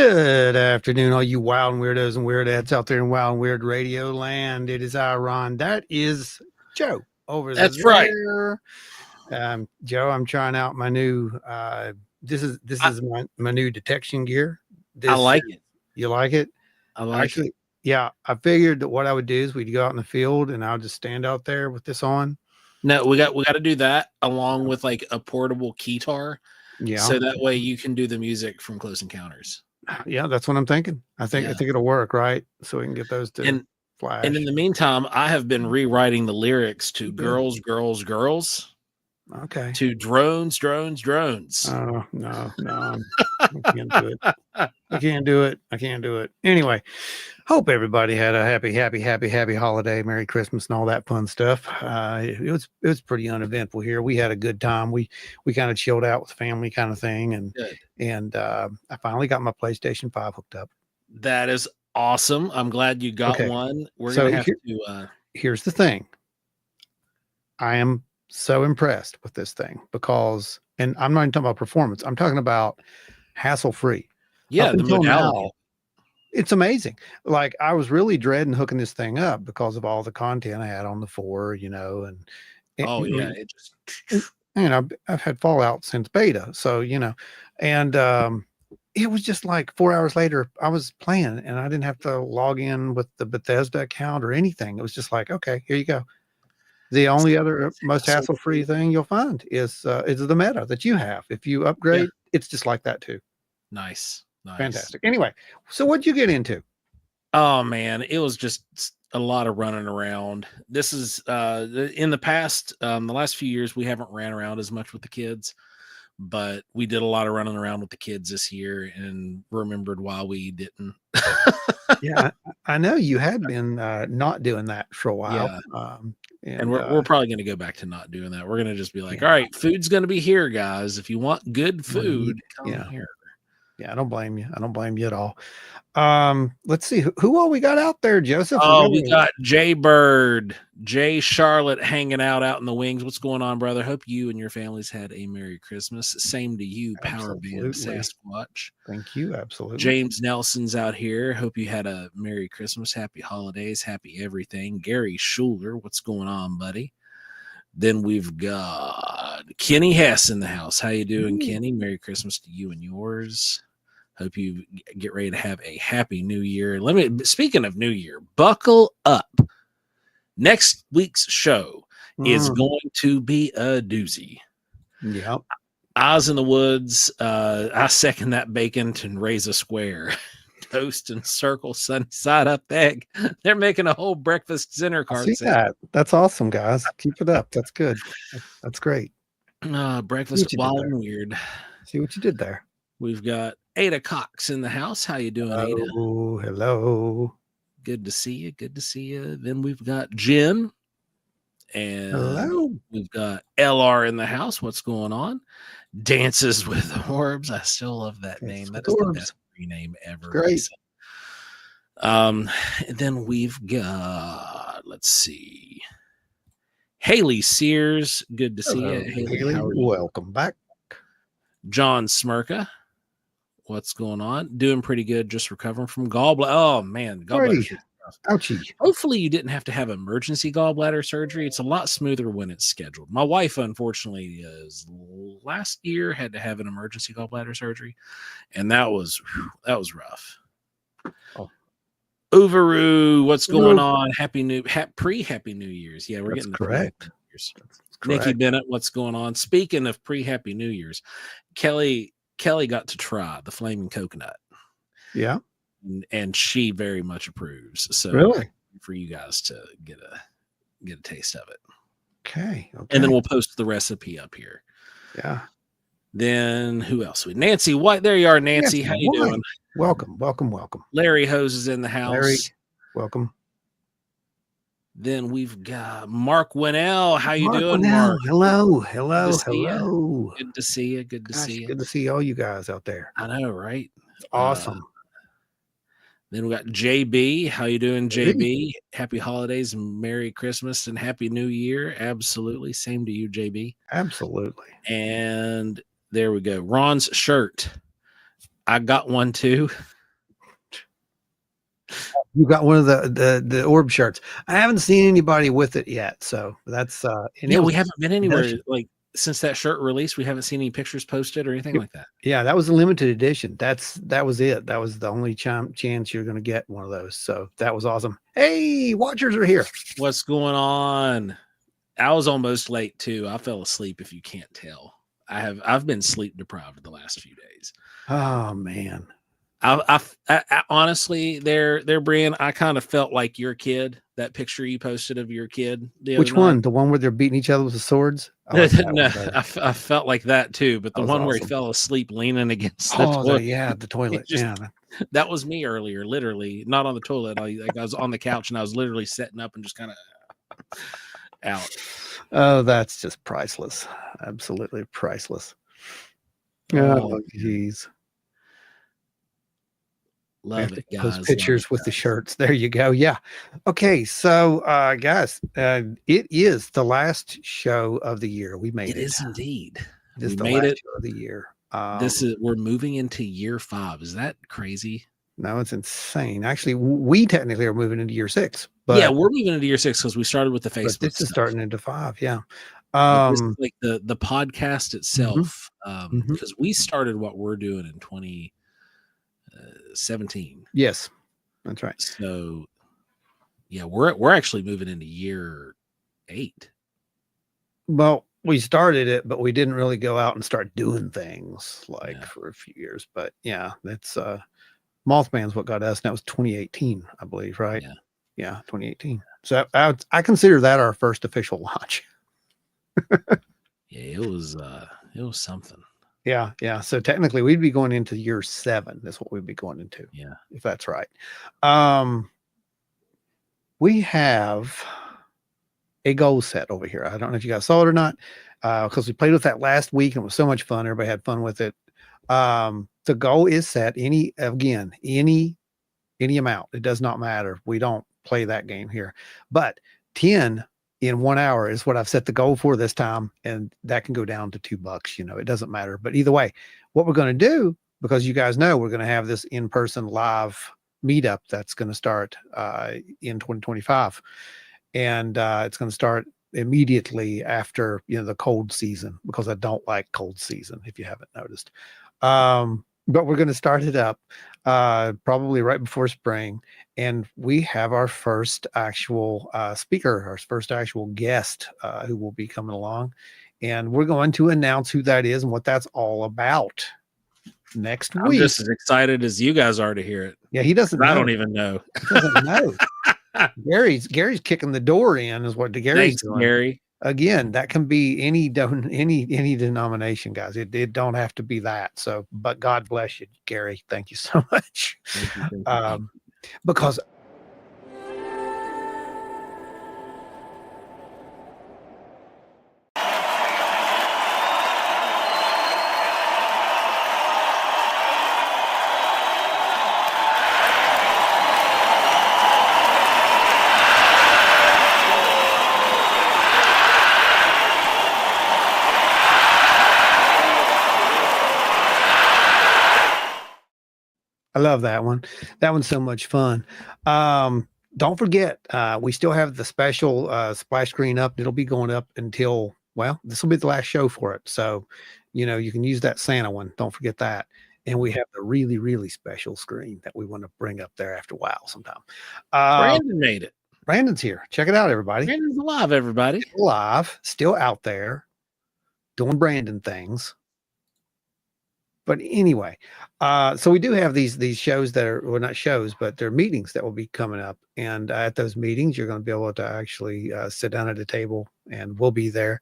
Good afternoon, all you wild and weirdos and weirdettes out there in wild and weird radio land. It is I, Ron. That is Joe over That's right. there. Joe, I'm trying out my new. This is my new detection gear. I like it. You like it? I like Actually, it. yeah. I figured that what I would do is we'd go out in the field and I'll just stand out there with this on. No, we got to do that along with like a portable keytar. Yeah. So that way you can do the music from Close Encounters. Yeah, that's what I'm thinking. I think it'll work, right? So we can get those to flash. And in the meantime, I have been rewriting the lyrics to Girls, Girls, Girls. Okay. To Drones, Drones, Drones. Oh, no. I can't do it. I can't do it. Anyway, hope everybody had a happy holiday, Merry Christmas and all that fun stuff. It was pretty uneventful here. We had a good time. We kind of chilled out with the family kind of thing. And I finally got my PlayStation 5 hooked up. That is awesome. I'm glad you got one. We're going to have to. Here's the thing. I am so impressed with this thing because, and I'm not even talking about performance. I'm talking about hassle-free. Yeah, the modality. It's amazing. Like I was really dreading hooking this thing up because of all the content I had on the 4, I've had Fallout since beta. So, and it was just like 4 hours later, I was playing and I didn't have to log in with the Bethesda account or anything. It was just like, okay, here you go. The only other most hassle-free thing you'll find is the meta that you have. If you upgrade, it's just like that too. Nice. Fantastic. Anyway, so what'd you get into? Oh man, it was just a lot of running around. This is in the past, the last few years, we haven't ran around as much with the kids, but we did a lot of running around with the kids this year and remembered why we didn't. Yeah, I know you had been not doing that for a while. Yeah. And we're probably going to go back to not doing that. We're going to just be like, all right, food's going to be here, guys. If you want good food, come here. Yeah, I don't blame you at all. Let's see who all we got out there, Joseph. Oh, we got Jay Bird, Jay Charlotte hanging out in the wings. What's going on, brother? Hope you and your families had a Merry Christmas. Same to you, Power Band Sasquatch. Thank you, absolutely. James Nelson's out here. Hope you had a Merry Christmas, Happy Holidays, Happy everything. Gary Schuler, what's going on, buddy? Then we've got Kenny Hess in the house. How you doing, Kenny? Merry Christmas to you and yours. Hope you get ready to have a happy new year. Speaking of new year, buckle up. Next week's show is going to be a doozy. Yep. Oz in the Woods. I second that bacon to raise a square. Toast and circle sunny side up egg. They're making a whole breakfast dinner card. See that? That's awesome, guys. Keep it up. That's good. That's great. Breakfast wild and weird. See what you did there. We've got Ada Cox in the house. How you doing, Ada? Oh, hello. Good to see you. Good to see you. Then we've got Jen. And hello. We've got LR in the house. What's going on? Dances with Orbs. I still love that name. That is the best name ever. Great. And then we've got, let's see, Haley Sears. Good to see you. Haley, welcome back. John Smirka. What's going on? Doing pretty good. Just recovering from gallbladder. Oh man, gallbladder. Ouchie. Hopefully you didn't have to have emergency gallbladder surgery. It's a lot smoother when it's scheduled. My wife, unfortunately, last year had to have an emergency gallbladder surgery, and that was rough. Oh. Uvaru, what's going on? Happy New Year's. Yeah, we're getting correct. Nikki Bennett, what's going on? Speaking of pre-Happy New Year's, Kelly got to try the flaming coconut. Yeah. And she very much approves. So really, for you guys to get a taste of it. Okay. And then we'll post the recipe up here. Yeah. Then who else? Nancy White. There you are, Nancy. How you doing? Welcome. Larry Hose is in the house. Larry, welcome. Then we've got Mark Winnell. How you doing, Mark? Hello. Good to see you. Good to see you. Good to see all you guys out there. I know, right? It's awesome. Then we got JB. How you doing, JB? Happy holidays, Merry Christmas, and Happy New Year. Absolutely. Same to you, JB. Absolutely. And there we go. Ron's shirt. I got one too. You got one of the orb shirts. I haven't seen anybody with it yet, so that's and Yeah, it was we haven't been anywhere edition. like since that shirt released. We haven't seen any pictures posted or anything Yep. like that. Yeah, that was a limited edition. That was it. That was the only chance you're going to get one of those. So that was awesome. Hey, watchers are here. What's going on? I was almost late too. I fell asleep if you can't tell. I've been sleep deprived the last few days. Oh man. I honestly, there, Brian, I kind of felt like your kid. That picture you posted of your kid the Which other night. one? The one where they're beating each other with the swords? I like that No, one better. I felt like that too. But the That was one where he awesome. fell asleep leaning against the Oh, toilet. the toilet. Just- Yeah. That was me earlier, literally not on the toilet. I was on the couch and I was literally setting up and just kind of out. Oh, that's just priceless. Absolutely priceless. Oh, Oh, geez. love it, Those guys. pictures with the shirts. There you go. Yeah. Okay. So, guys, it is the last show of the year. We made It it. is indeed. It is We the made last it. show of the year. We're moving into year 5. Is that crazy? No, it's insane. Actually, we technically are moving into year 6, but yeah, we're moving into year 6 because we started with the Facebook. but this is stuff. starting into 5. Yeah. But this is like the podcast itself, mhm. because we started what we're doing in 2017. Yes, that's right. So, yeah, we're actually moving into year 8. Well, we started it, but we didn't really go out and start doing things like Yeah. for a few years. But yeah, that's Mothman's what got us. And that was 2018, I believe, right? Yeah. Yeah, 2018. So I consider that our first official launch. Yeah, it was something. Yeah, yeah. So technically we'd be going into year 7. That's what we'd be going into. Yeah. If that's right. We have a goal set over here. I don't know if you guys saw it or not, because we played with that last week and it was so much fun. Everybody had fun with it. The goal is set any amount. It does not matter. We don't play that game here, but 10 in 1 hour is what I've set the goal for this time. And that can go down to $2. It doesn't matter, but either way, what we're going to do, because you guys know, we're going to have this in-person live meetup that's going to start in 2025. And it's going to start immediately after the cold season, because I don't like cold season, if you haven't noticed. But we're going to start it up probably right before spring, and we have our first actual speaker, our first actual guest who will be coming along, and we're going to announce who that is and what that's all about next week. I'm just as excited as you guys are to hear it. Yeah, he doesn't know. I don't even know. He doesn't know. Gary's kicking the door in, is what Gary's doing. Gary. Again, that can be any denomination, guys. It don't have to be that. So, but God bless you, Gary. Thank you so much. Thank you. Because I love that one. That one's so much fun. Don't forget, we still have the special splash screen up. It'll be going up until, well, this will be the last show for it. So, you can use that Santa one. Don't forget that. And we have the really, really special screen that we want to bring up there after a while sometime. Brandon made it. Brandon's here. Check it out, everybody. Brandon's alive, everybody. Still alive, still out there doing Brandon things. But anyway, so we do have these shows that are, well, not shows, but they're meetings that will be coming up. And at those meetings, you're going to be able to actually sit down at a table, and we'll be there.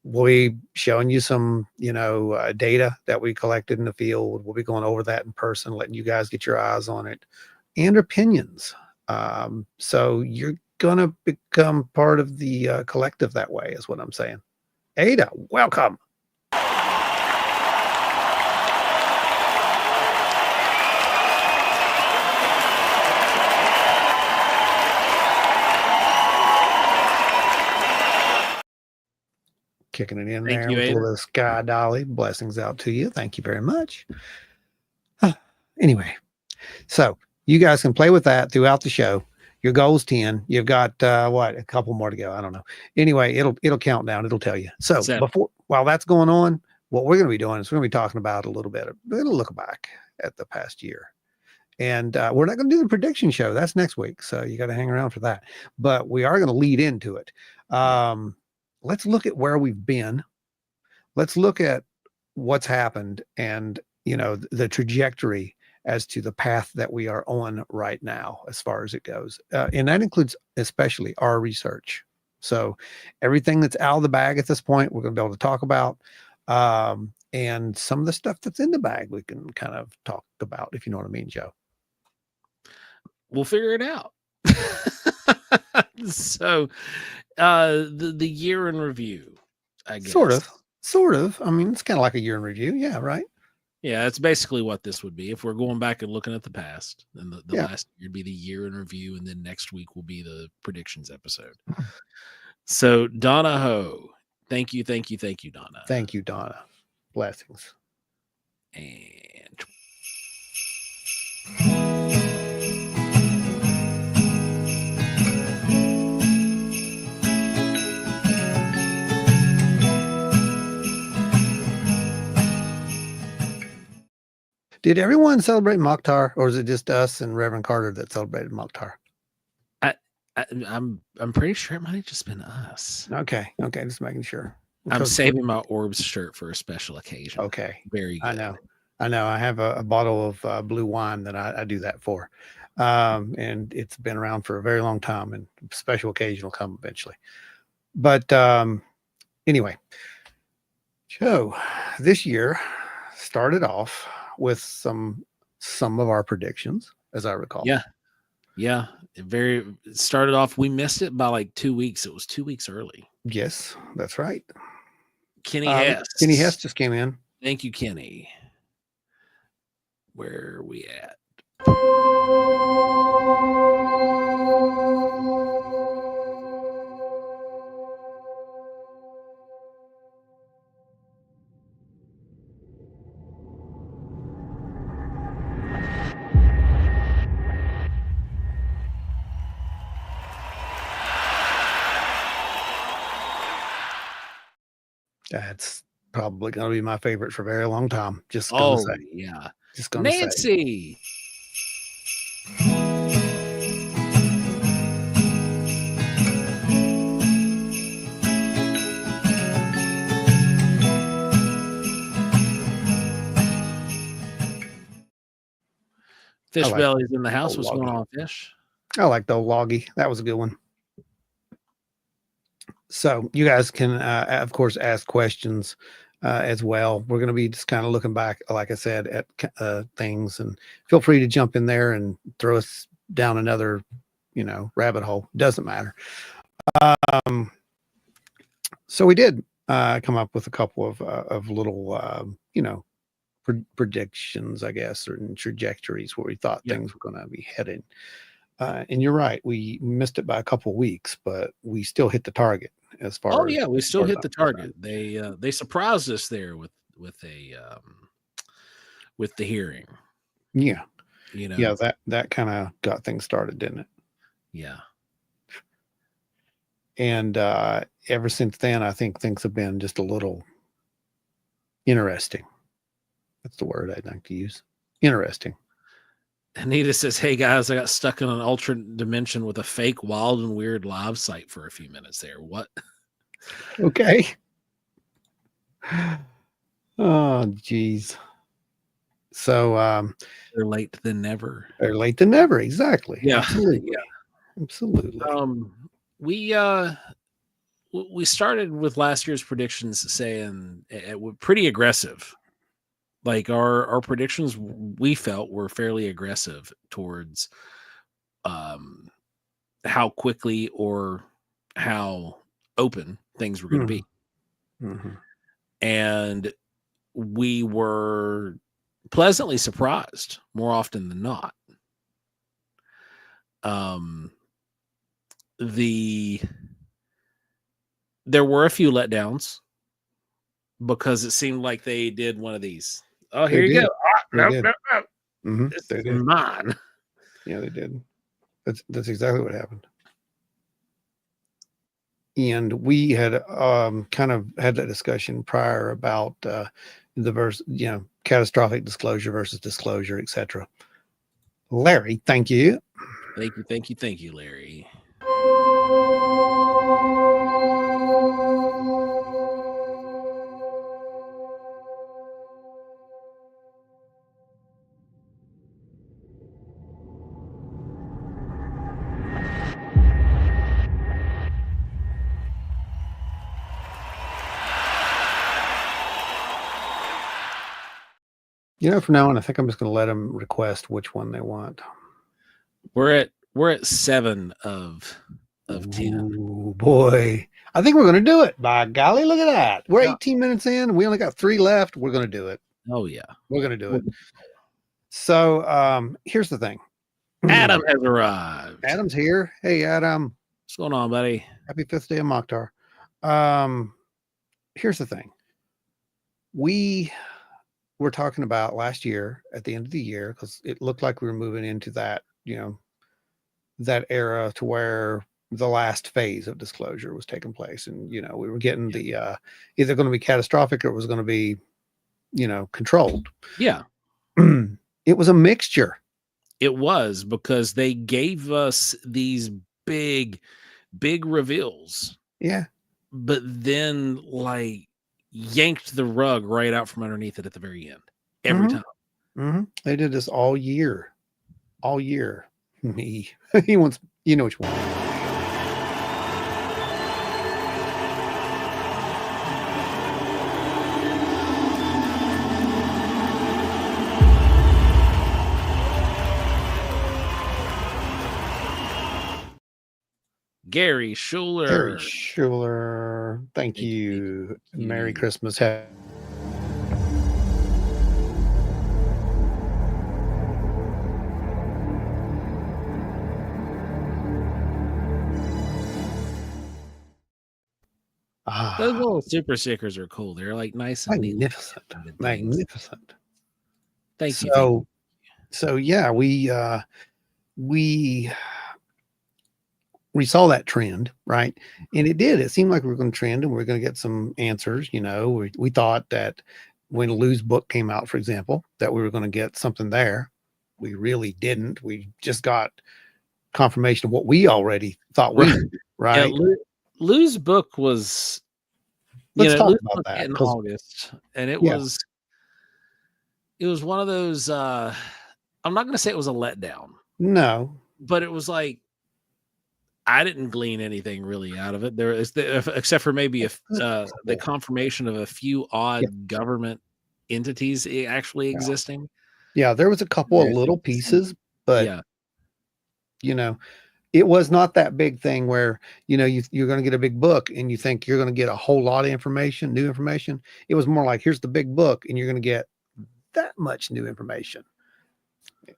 We'll be showing you some, data that we collected in the field. We'll be going over that in person, letting you guys get your eyes on it, and opinions. So you're going to become part of the collective that way, is what I'm saying. Ada, welcome. kicking it in Thank there you, with a Ada. little Sky Dolly. Blessings out to you. Thank you very much. Anyway, so you guys can play with that throughout the show. Your goal's 10. You've got what, a couple more to go. I don't know. Anyway, it'll count down. It'll tell you. So 7. while that's going on, what we're going to be doing is we're going to be talking about a little look back at the past year. And we're not going to do the prediction show. That's next week. So you got to hang around for that. But we are going to lead into it. Let's look at where we've been. Let's look at what's happened and, the trajectory as to the path that we are on right now, as far as it goes. And that includes especially our research. So everything that's out of the bag at this point, we're going to be able to talk about. And some of the stuff that's in the bag, we can kind of talk about, if you know what I mean, Joe. We'll figure it out. So, the year in review, I guess. Sort of. I mean, it's kind of like a year in review. Yeah, right. Yeah, it's basically what this would be if we're going back and looking at the past. And the Yeah. last year would be the year in review, and then next week will be the predictions episode. So, Donna Ho, thank you, Donna. Thank you, Donna. Blessings. And did everyone celebrate Mokhtar, or is it just us and Reverend Carter that celebrated Mokhtar? I'm pretty sure it might have just been us. Okay, just making sure. I'm saving my Orbs shirt for a special occasion. Okay, very good. I know. I have a bottle of blue wine that I do that for, and it's been around for a very long time. And special occasion will come eventually. But anyway, so this year started off with some of our predictions, as I recall. Yeah. It started off. We missed it by like 2 weeks. It was 2 weeks early. Yes, that's right. Kenny Hess. Kenny Hess just came in. Thank you, Kenny. Where are we at? That's probably going to be my favorite for a very long time. Just going to say. Yeah. Just going to say. Nancy. Fish Belly's in the house. What's going on, Fish? I like the old Loggy. That was a good one. So you guys can, of course, ask questions as well. We're going to be just kind of looking back, like I said, at things, and feel free to jump in there and throw us down another, rabbit hole. Doesn't matter. So we did come up with a couple of little, predictions, I guess, or trajectories where we thought things were going to be headed. And you're right, we missed it by a couple of weeks, but we still hit the target as far as. We still hit the target. They surprised us there with the hearing. Yeah. Yeah, that kind of got things started, didn't it? Yeah. And ever since then, I think things have been just a little interesting. That's the word I'd like to use. Interesting. Anita says, "Hey guys, I got stuck in an alternate dimension with a fake Wild and Weird live site for a few minutes there." What? Okay. Oh, geez. So they're late than never. They're late than never. Exactly. Yeah. Absolutely. Absolutely. We started with last year's predictions saying it was pretty aggressive. Like our predictions, we felt were fairly aggressive towards how quickly or how open things were going to be. Mm-hmm. And we were pleasantly surprised more often than not. There were a few letdowns because it seemed like they did one of these. Oh, They here you did. go. Ah, They no, did. no, no. This They is did. mine. Yeah, they did. That's exactly what happened. And we had kind of had that discussion prior about the catastrophic disclosure versus disclosure, etc. Larry, thank you. Thank you, Larry. From now on, I think I'm just going to let them request which one they want. We're at 7 of 10. Ooh, boy. I think we're going to do it. By golly, look at that. We're Yeah. 18 minutes in. We only got 3 left. We're going to do it. Oh yeah. We're going to do it. So here's the thing. Adam has arrived. Adam's here. Hey, Adam. What's going on, buddy? Happy 5th day of Mokhtar. Here's the thing. We were talking about last year at the end of the year, because it looked like we were moving into that, that era to where the last phase of disclosure was taking place. And, we were getting the either going to be catastrophic or it was going to be, controlled. Yeah. It was a mixture. It was, because they gave us these big reveals. Yeah. But then yanked the rug right out from underneath it at the very end. Every time. They did this all year. All year. Me. He wants, which one. Gary Schuler. Gary Schuler. Thank you. Merry Christmas. Those little super stickers are cool. They're nice and magnificent. Magnificent. Thank you. So yeah, we saw that trend, right? And it did. It seemed like we were going to trend and we are going to get some answers. We thought that when Lou's book came out, for example, that we were going to get something there. We really didn't. We just got confirmation of what we already thought we knew, right? Yeah, Lou's book was Let's talk about that in August, and it was one of those I'm not going to say it was a letdown. No, but it was I didn't glean anything really out of it. There is except for maybe the confirmation of a few odd government entities actually existing. Yeah, there was a couple of little pieces, but it was not that big thing where, you're going to get a big book and you think you're going to get a whole lot of information, new information. It was more like, here's the big book and you're going to get that much new information.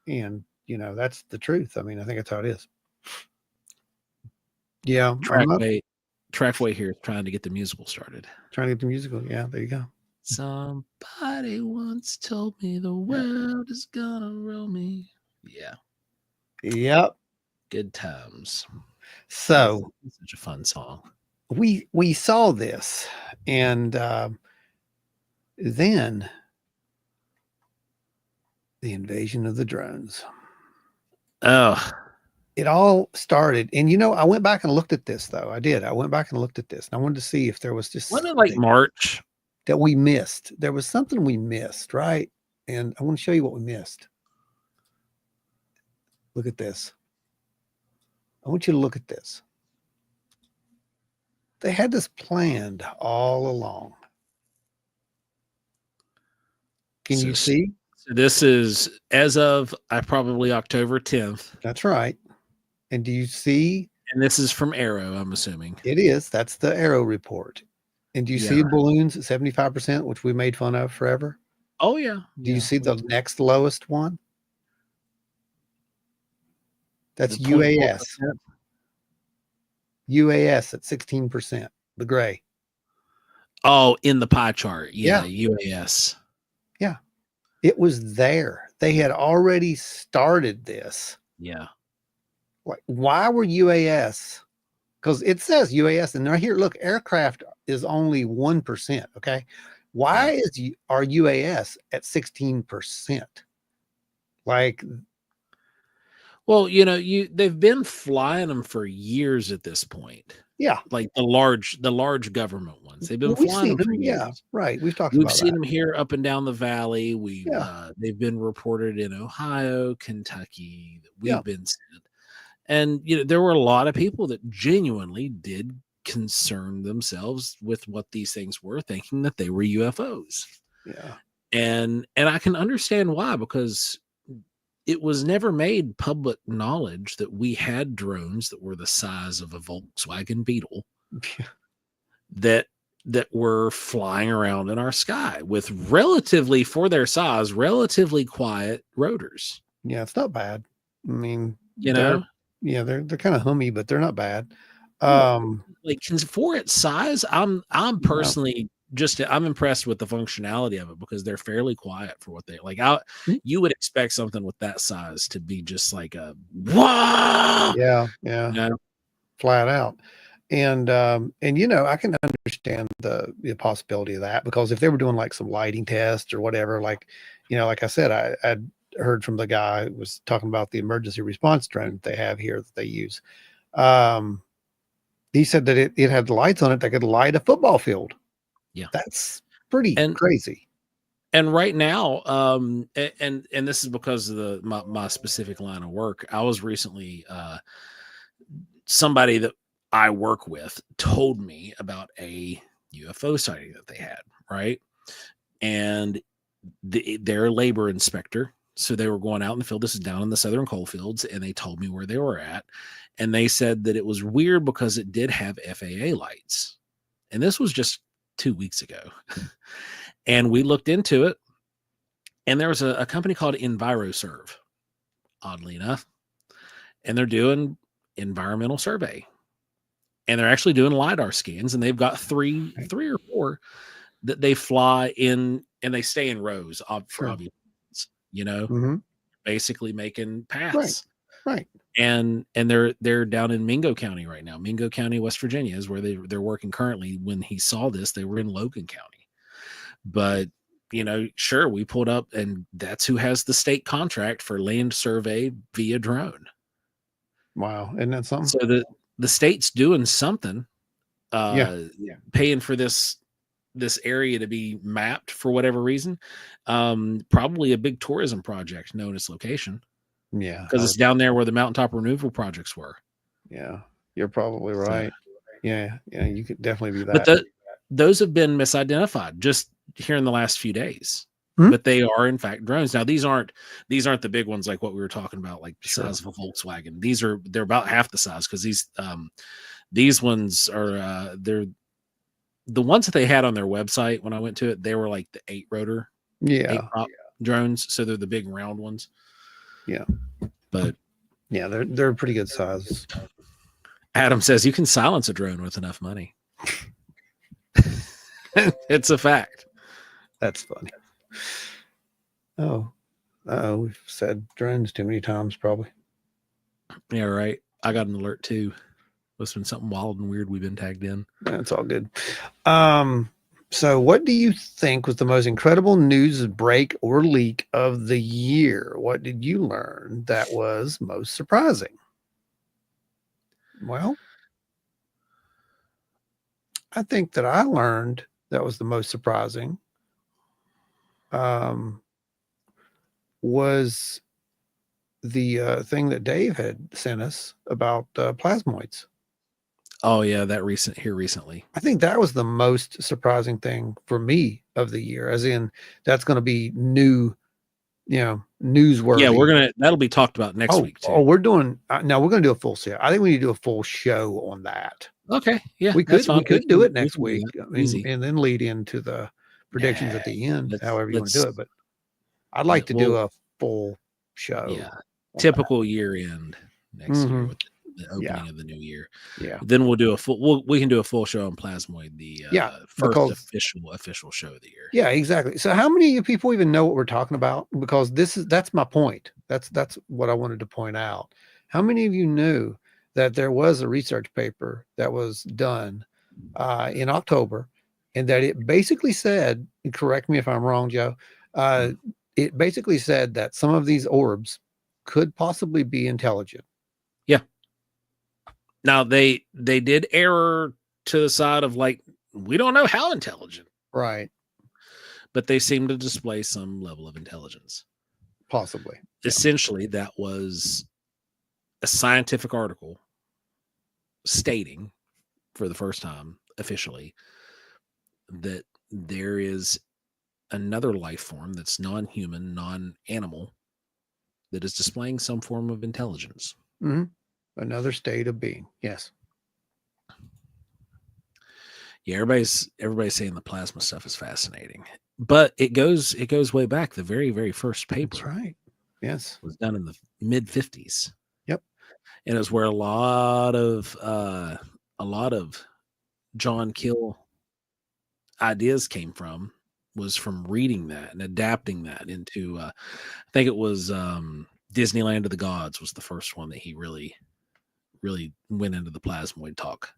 And, that's the truth. I mean, I think that's how it is. Yeah. Trackway here is trying to get the musical started. Trying to get the musical. Yeah, there you go. Somebody once told me the world is gonna roll me. Yeah. Yep. Good times. So it's such a fun song. We saw this, and then the invasion of the drones. Oh, it all started, and I went back and looked at this, though. I went back and looked at this, and I wanted to see if there was just wasn't it March that we missed. There was something we missed, right? And I want to show you what we missed. Look at this. I want you to look at this. They had this planned all along. Can you see? So this is as of probably October 10th. That's right. And do you see? And this is from Arrow, I'm assuming. It is. That's the Arrow report. And do you see balloons at 75%, which we made fun of forever? Oh, yeah. Do you see the next lowest one? That's UAS. UAS at 16%, the gray. Oh, in the pie chart. Yeah, Yeah. UAS. Yeah. It was there. They had already started this. Yeah. Like, why were UAS? Because it says UAS, and right here, look, aircraft is only 1%. Okay. Why Yeah. our UAS at 16%? Like, Well, they've been flying them for years at this point. yeah, Like the large government ones. They've been we've flying seen them for them. Yeah, years. right. We've talked We've about seen that. them here up and down the valley. Yeah, They've been reported in Ohio, Kentucky that yeah, we've been sent. And there were a lot of people that genuinely did concern themselves with what these things were, thinking that they were UFOs. yeah, And I can understand why, because it was never made public knowledge that we had drones that were the size of a Volkswagen Beetle that were flying around in our sky with relatively, for their size, relatively quiet rotors. yeah. It's not bad. I mean, You know, they're kind of hummy, but they're not bad. well, Um, like for its size, I'm yeah. personally I'm impressed with the functionality of it, because they're fairly quiet for what they like. Mm, You would expect something with that size to be just like a wah, yeah, yeah, you know? flat out. And I can understand the possibility of that, because if they were doing like some lighting tests or whatever, like, like I said, I'd heard from the guy who was talking about the emergency response drone that they have here that they use. Um, he said that it had lights on it that could light a football field. Yeah. That's pretty And crazy. right now, and this is because of my specific line of work. I was recently somebody that I work with told me about a UFO sighting that they had, right? And they're a labor inspector. So they were going out in the field. This is down in the southern coal fields, and they told me where they were at. And they said that it was weird because it did have FAA lights. And this was just 2 weeks ago. And we looked into it, and there was a company called EnviroServe, oddly enough, and they're doing environmental survey, and they're actually doing LiDAR scans, and they've got three or four that they fly in, and they stay in rows for Sure. obvious reasons, Hmm. basically making Right. paths. Right. And they're down in Mingo County right now. Mingo County, West Virginia is where they're working currently. When he saw this, they were in Logan County. But sure, we pulled up, and that's who has the state contract for land survey via drone. Wow. Isn't that something? So the state's doing something, Yeah. paying for this area to be mapped for whatever reason. Probably a big tourism project, known its location, Yeah. because it's down there where the mountaintop removal projects were. Yeah. You're probably So, right. Yeah. Yeah. You could definitely be but that. those have been misidentified just here in the last few days. Mhm. But they are in fact drones. Now these aren't the big ones like what we were talking about, like the Sure. size of a Volkswagen. They're about half the size, because these ones are they're the ones that they had on their website when I went to it. They were like the 8 Yeah. prop drones, so they're the big round ones. Yeah. But Yeah. They're pretty good size. Adam says you can silence a drone with enough money. It's a fact. That's funny. Oh, we've said drones too many times, probably. Yeah, right. I got an alert too. Must have been something wild and weird we've been tagged in. That's all good. So what do you think was the most incredible news break or leak of the year? What did you learn that was most surprising? Well, I think that I learned that was the most surprising was the thing that Dave had sent us about plasmoids. Oh yeah, that recently. I think that was the most surprising thing for me of the year, as in that's going to be new, newsworthy. Yeah, that'll be talked about next week too. Oh, we're doing no, we're going to do a full show. I think we need to do a full show on that. Okay, yeah, we could do it next week, Easy. and then lead into the predictions at the end, however you want to do it. But I'd like to do a full show. Yeah, typical year end next year with the opening of the new year. Yeah. Then we'll do we can do a full show on Plasmoid, the first official show of the year. Yeah, exactly. So how many of you people even know what we're talking about? Because that's my point. That's what I wanted to point out. How many of you knew that there was a research paper that was done in October, and that it basically said, and correct me if I'm wrong, Joe, it basically said that some of these orbs could possibly be intelligent. Yeah. Now they did err to the side of like, we don't know how intelligent. Right. But they seem to display some level of intelligence. Possibly. Essentially, that was a scientific article stating for the first time officially that there is another life form that's non-human, non-animal, that is displaying some form of intelligence. Mm-hmm. Another state of being. Yes. Yeah, everybody's saying the plasma stuff is fascinating, but it goes way back. The very, very first paper, that's right, yes, was done in the mid 50s. Yep. And it was where a lot of John Keel ideas came from, was from reading that and adapting that into I think it was Disneyland of the Gods was the first one that he really went into the plasmoid talk.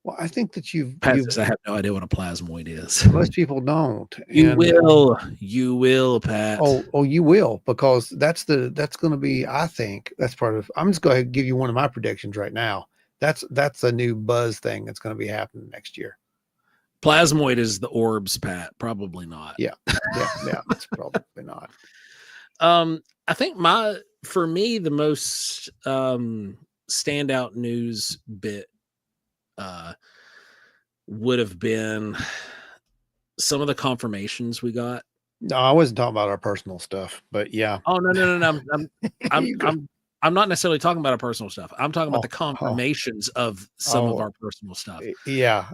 Well, I think that Pat says, I have no idea what a plasmoid is. Most people don't. You will, Pat. Oh, you will, because that's going to be, I think that's part of, I'm just going to give you one of my predictions right now. That's a new buzz thing that's going to be happening next year. Plasmoid is the orbs, Pat. Probably not. Yeah. It's probably not. I think for me, the most standout news bit would have been some of the confirmations we got. No, I wasn't talking about our personal stuff, but yeah. Oh no. I'm not necessarily talking about our personal stuff. I'm talking about the confirmations of some of our personal stuff. Yeah.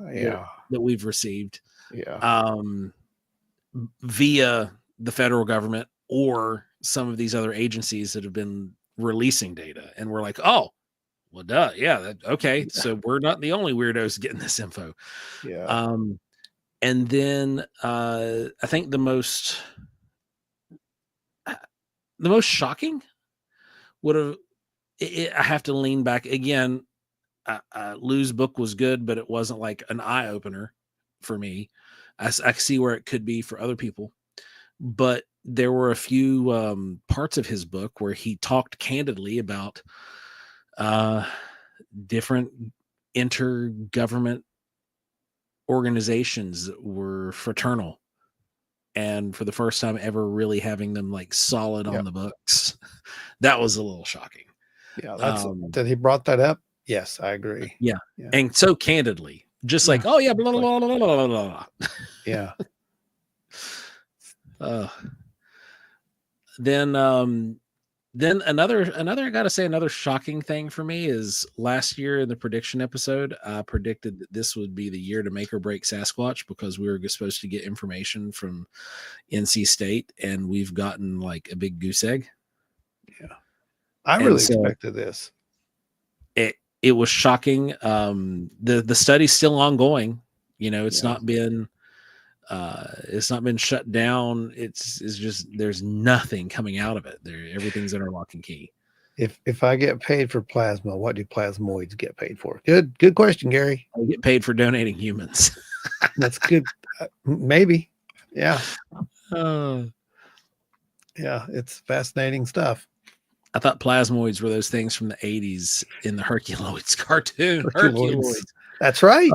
That we've received. Yeah. Via the federal government or some of these other agencies that have been releasing data, and we're like, oh, well, duh, yeah, okay. So we're not the only weirdos getting this info. Yeah. And then I think the most shocking would have. I have to lean back again. Lou's book was good, but it wasn't like an eye opener for me. I see where it could be for other people, but there were a few parts of his book where he talked candidly about different intergovernment organizations that were fraternal, and for the first time ever really having them like solid on the books. That was a little shocking. Yeah, that he brought that up. Yes, I agree. Yeah. And so candidly, just like, oh yeah, blah, blah, blah, blah, blah, blah. Yeah. Then another I gotta say, another shocking thing for me is last year in the prediction episode, I predicted that this would be the year to make or break Sasquatch, because we were supposed to get information from NC State, and we've gotten like a big goose egg. Yeah, I really expected this. It was shocking. The study's still ongoing. It's not been shut down. It's just, there's nothing coming out of it. Everything's under lock and key. If I get paid for plasma, what do plasmoids get paid for? Good question, Gary. I get paid for donating humans. That's good. Maybe. Yeah. Yeah, it's fascinating stuff. I thought plasmoids were those things from the 80s in the Herculoids cartoon. Herculoids. That's right.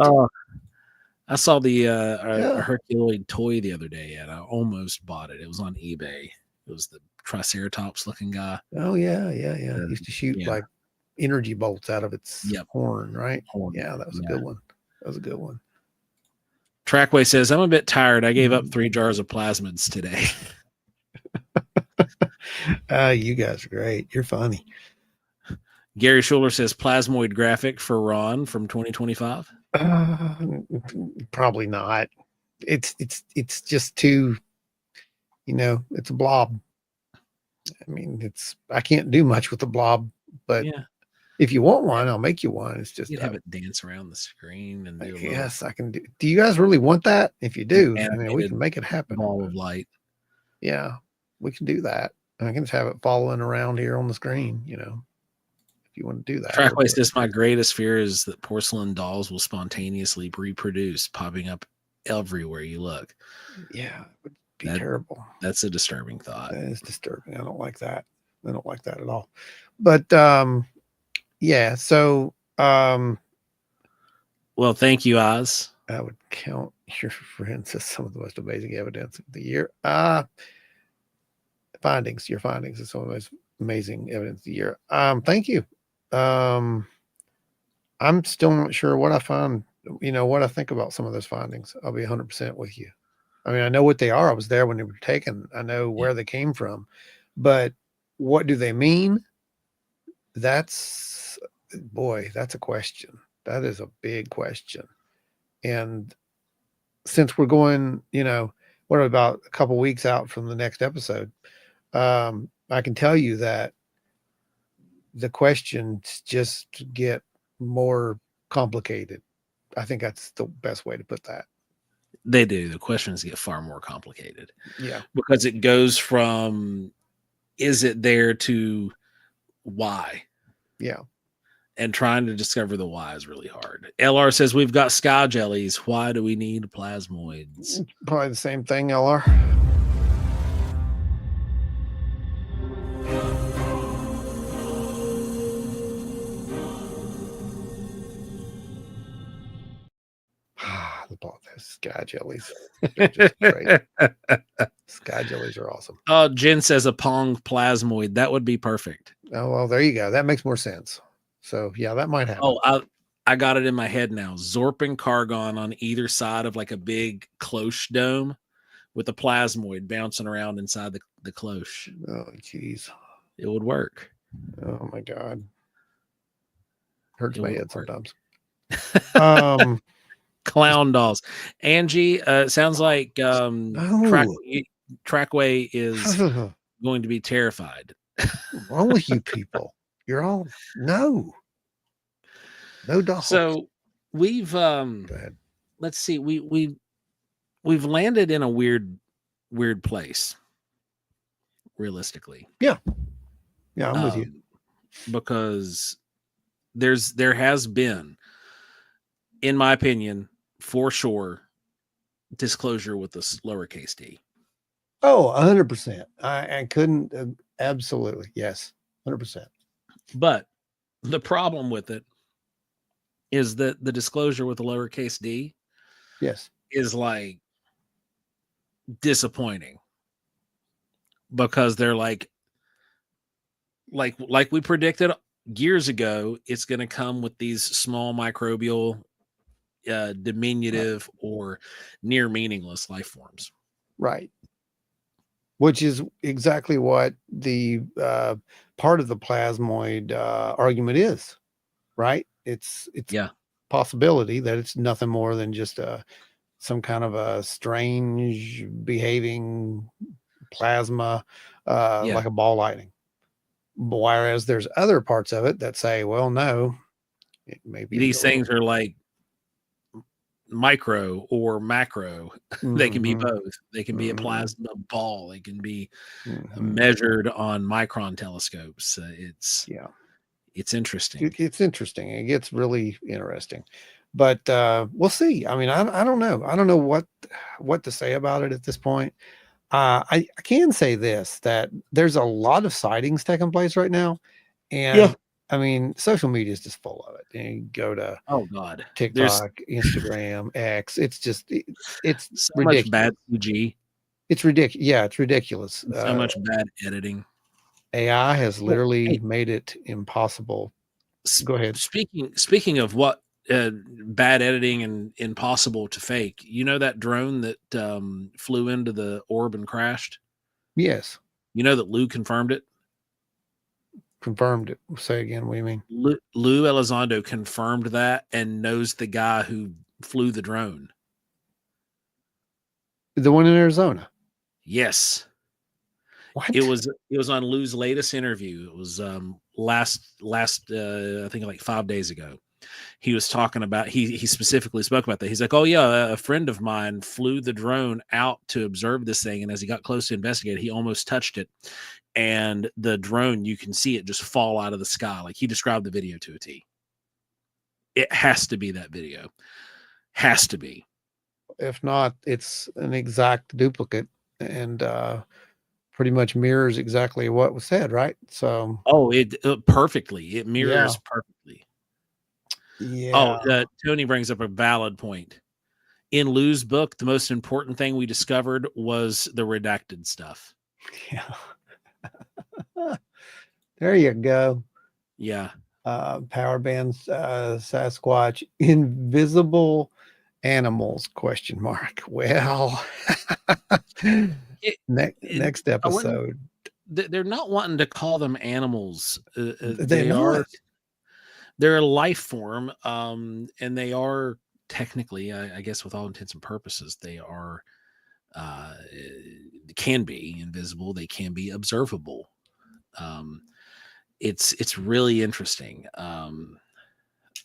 I saw the Herculoid toy the other day, and I almost bought it. It was on eBay. It was the Triceratops looking guy. Oh yeah. It used to shoot like energy bolts out of its horn, right? Yeah, that was a good one. Trackway says, I'm a bit tired. I gave up 3 jars of plasmids today. You guys are great. You're funny. Gary Schuler says, plasmoid graphic for Ron from 2025. Probably not. It's just too, it's a blob. I mean, I can't do much with the blob, but If you want one, I'll make you one. It's just You'd have it dance around the screen and do a little yes, I can do. Do you guys really want that? If you do, I mean, we animated can make it happen. ball of light. Yeah, we can do that. I can just have it following around here on the screen, you know, if you want to do that. Trackway says, my greatest fear is that porcelain dolls will spontaneously reproduce, popping up everywhere you look. Yeah, it would be terrible. That's a disturbing thought. That is disturbing. I don't like that. I don't like that at all. But yeah, so well, thank you, Oz. I would count your friends as some of the most amazing evidence of the year. Findings, your findings is some of the most amazing evidence of the year. Thank you. I'm still not sure what I found, you know, what I think about some of those findings. I'll be 100% with you. I mean, I know what they are. I was there when they were taken. I know where they came from, but what do they mean? That's, boy, that's a question. That is a big question. And since we're going, you know, what about a couple weeks out from the next episode, I can tell you that the questions just get more complicated. I think that's the best way to put that. They do. The questions get far more complicated. Yeah. Because it goes from, is it there, to why? Yeah. And trying to discover the why is really hard. LR says, we've got sky jellies. Why do we need plasmoids? Probably the same thing, LR. The sky jellies. Sky jellies are awesome. Jen says a Pong plasmoid. That would be perfect. Oh, well, there you go. That makes more sense. So yeah, that might happen. Oh, I got it in my head now. Zorp and Kargon on either side of like a big cloche dome with a plasmoid bouncing around inside the cloche. Oh, geez. It would work. Oh my God. Hurts my head sometimes. Clown dolls. Angie, sounds like Trackway is going to be terrified. What's wrong with you people? You're all no dolls. So we've let's see, we've landed in a weird place, realistically. Yeah, I'm with you. Because there has been, in my opinion, for sure, disclosure with this lowercase d. Oh, 100%. I couldn't absolutely. Yes, 100%. But the problem with it is that the disclosure with the lowercase d, yes, is like disappointing, because they're like we predicted years ago, it's going to come with these small microbial, diminutive, or near meaningless life forms. Right. Which is exactly what the part of the plasmoid argument is, right? It's possibility that it's nothing more than just some kind of a strange behaving plasma, like a ball lightning. Whereas there's other parts of it that say, well, no, it may be these things are like micro or macro. They can be both. They can be a plasma ball. They can be measured on micron telescopes. It's interesting. It's interesting. It gets really interesting, but we'll see. I mean, I don't know. I don't know what to say about it at this point. I can say this, that there's a lot of sightings taking place right now. And I mean, social media is just full of it. And you go to TikTok, Instagram, X. It's just it's so ridiculous. Much bad CG. It's ridiculous. Yeah, it's ridiculous. So much bad editing. AI has literally made it impossible. Go ahead. Speaking of what bad editing and impossible to fake, you know that drone that flew into the orb and crashed? Yes. You know that Lou confirmed it? Confirmed it. Say again, what do you mean? Lou Elizondo confirmed that and knows the guy who flew the drone. The one in Arizona? Yes. What? It was on Lou's latest interview. It was last I think like 5 days ago. He was talking about, he specifically spoke about that. He's like, oh yeah, a friend of mine flew the drone out to observe this thing, and as he got close to investigate, he almost touched it, and the drone, you can see it just fall out of the sky. Like, he described the video to a T. It has to be that video. Has to be. If not, it's an exact duplicate and pretty much mirrors exactly what was said, right? So, Oh, it perfectly. It mirrors perfectly. yeah. Oh, Tony brings up a valid point. In Lou's book, the most important thing we discovered was the redacted stuff. Yeah. There you go. Yeah. Power bands, Sasquatch, invisible animals, question mark. Well, next episode. They're not wanting to call them animals. They're they're a life form. And they are technically, I guess, with all intents and purposes, they are, can be invisible. They can be observable. It's really interesting. I'm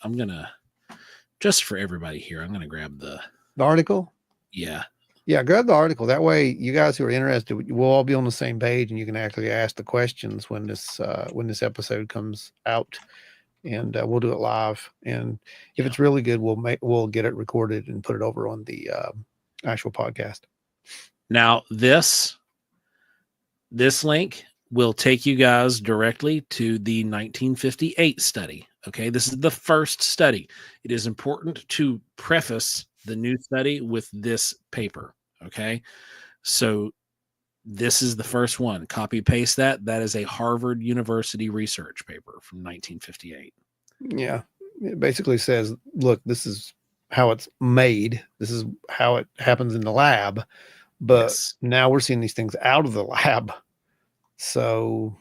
gonna, just for everybody here, I'm gonna grab the article. Yeah, grab the article. That way, you guys who are interested, we'll all be on the same page, and you can actually ask the questions when this episode comes out, and we'll do it live. And if it's really good, we'll get it recorded and put it over on the actual podcast. Now this link will take you guys directly to the 1958 study. Okay, this is the first study. It is important to preface the new study with this paper. Okay, so this is the first one. Copy paste that. That is a Harvard University research paper from 1958. Yeah, it basically says, look, this is how it's made. This is how it happens in the lab. But now we're seeing these things out of the lab. So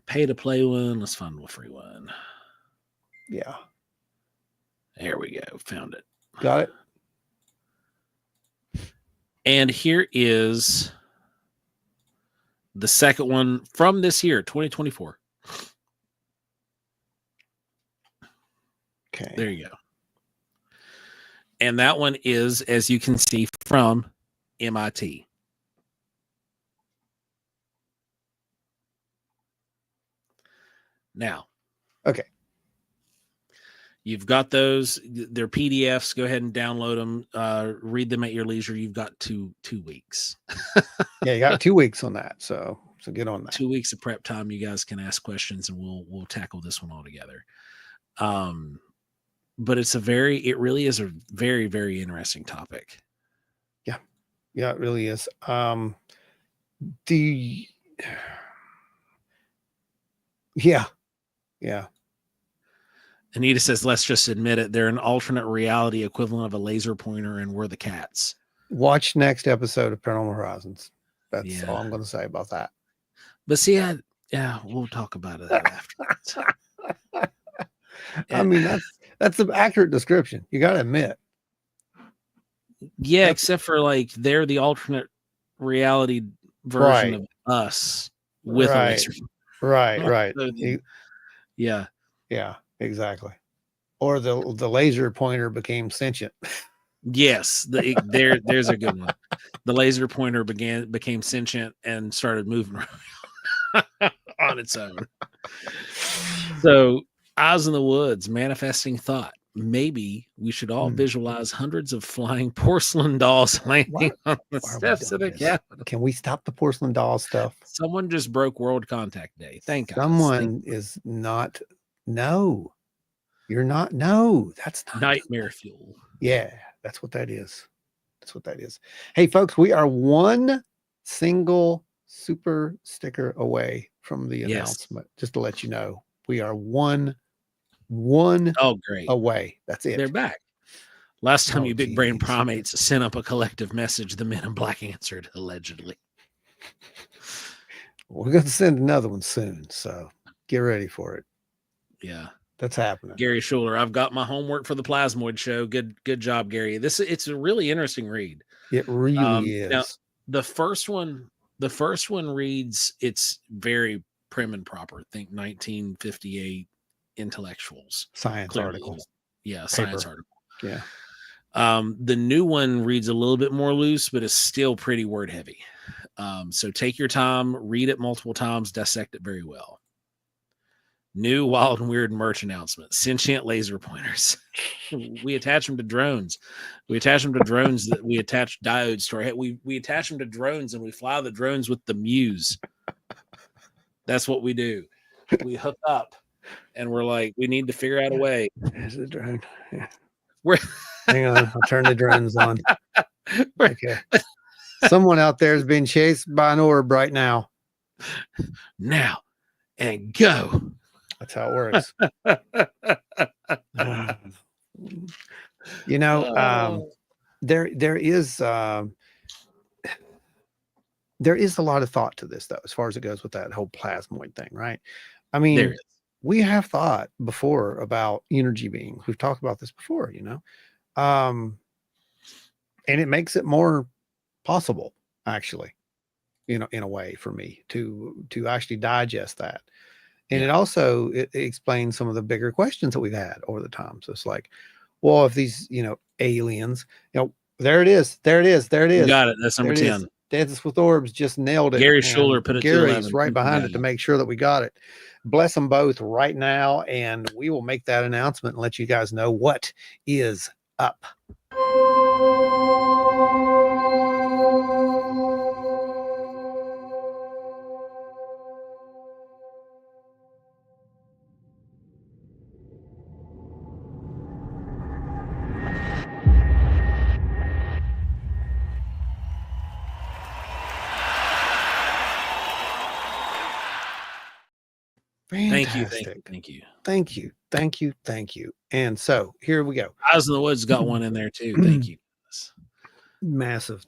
pay to play one. Let's find a free one. Yeah. There we go. Found it. Got it. And here is the second one from this year, 2024. Okay. There you go. And that one is, as you can see, from MIT. Now, okay, you've got those. They're PDFs. Go ahead and download them. Read them at your leisure. You've got two weeks. Yeah, you got 2 weeks on that. So get on that. 2 weeks of prep time. You guys can ask questions, and we'll tackle this one all together. But it really is a very, very interesting topic. Yeah, it really is. Yeah. Anita says, let's just admit it. They're an alternate reality equivalent of a laser pointer, and we're the cats. Watch next episode of Paranormal Horizons. That's all I'm going to say about that. But see, we'll talk about it afterwards. I mean, that's an accurate description. You got to admit. Yeah, except for like they're the alternate reality version of us with a laser. Right. Yeah, exactly. Or the laser pointer became sentient. Yes, there's a good one. The laser pointer became sentient and started moving around on its own. So, Eyes in the Woods, manifesting thought. Maybe we should all visualize hundreds of flying porcelain dolls landing on the steps of the Capitol. Can we stop the porcelain doll stuff? Someone just broke World Contact Day. Thank God. Someone is not. No, you're not. No, that's not nightmare fuel. Yeah, that's what that is. That's what that is. Hey, folks, we are one single super sticker away from the announcement. Just to let you know, we are one great away. That's it. They're back. Last time you big brain primates sent up a collective message, the Men in Black answered, allegedly. We're going to send another one soon, so get ready for it. Yeah, that's happening. Gary Schuler, I've got my homework for the Plasmoid Show. Good job, Gary. It's a really interesting read. It really is. Now, the first one reads, it's very prim and proper. Think 1958 intellectuals. Science Clearly, article. science Paper. article. Yeah. The new one reads a little bit more loose, but is still pretty word heavy. So take your time, read it multiple times, dissect it very well. New wild and weird merch announcement: sentient laser pointers. We attach them to drones. We attach them to drones that we attach diodes to our head. We attach them to drones and we fly the drones with the Muse. That's what we do. We hook up and we're like, we need to figure out a way. There's the drone. Yeah. We're Hang on, I'll turn the drones on. Okay. Someone out there is being chased by an orb right now. Now and go. That's how it works. You know, there is a lot of thought to this, though, as far as it goes with that whole plasmoid thing, right? I mean, There is. we have thought before about energy beings. We've talked about this before, you know, and it makes it more possible, actually, you know, in a way for me to actually digest that. And it also it explains some of the bigger questions that we've had over the time. So it's like, well, if these, you know, aliens, you know, there it is. You got it. That's number 10. Dances with Orbs just nailed it. Gary Schuler put it to 11. Gary's right behind it to make sure that we got it. Bless them both right now, and we will make that announcement and let you guys know what is up. Fantastic. Thank you. And so here we go. Eyes in the Woods got one in there too. Thank you. Massive.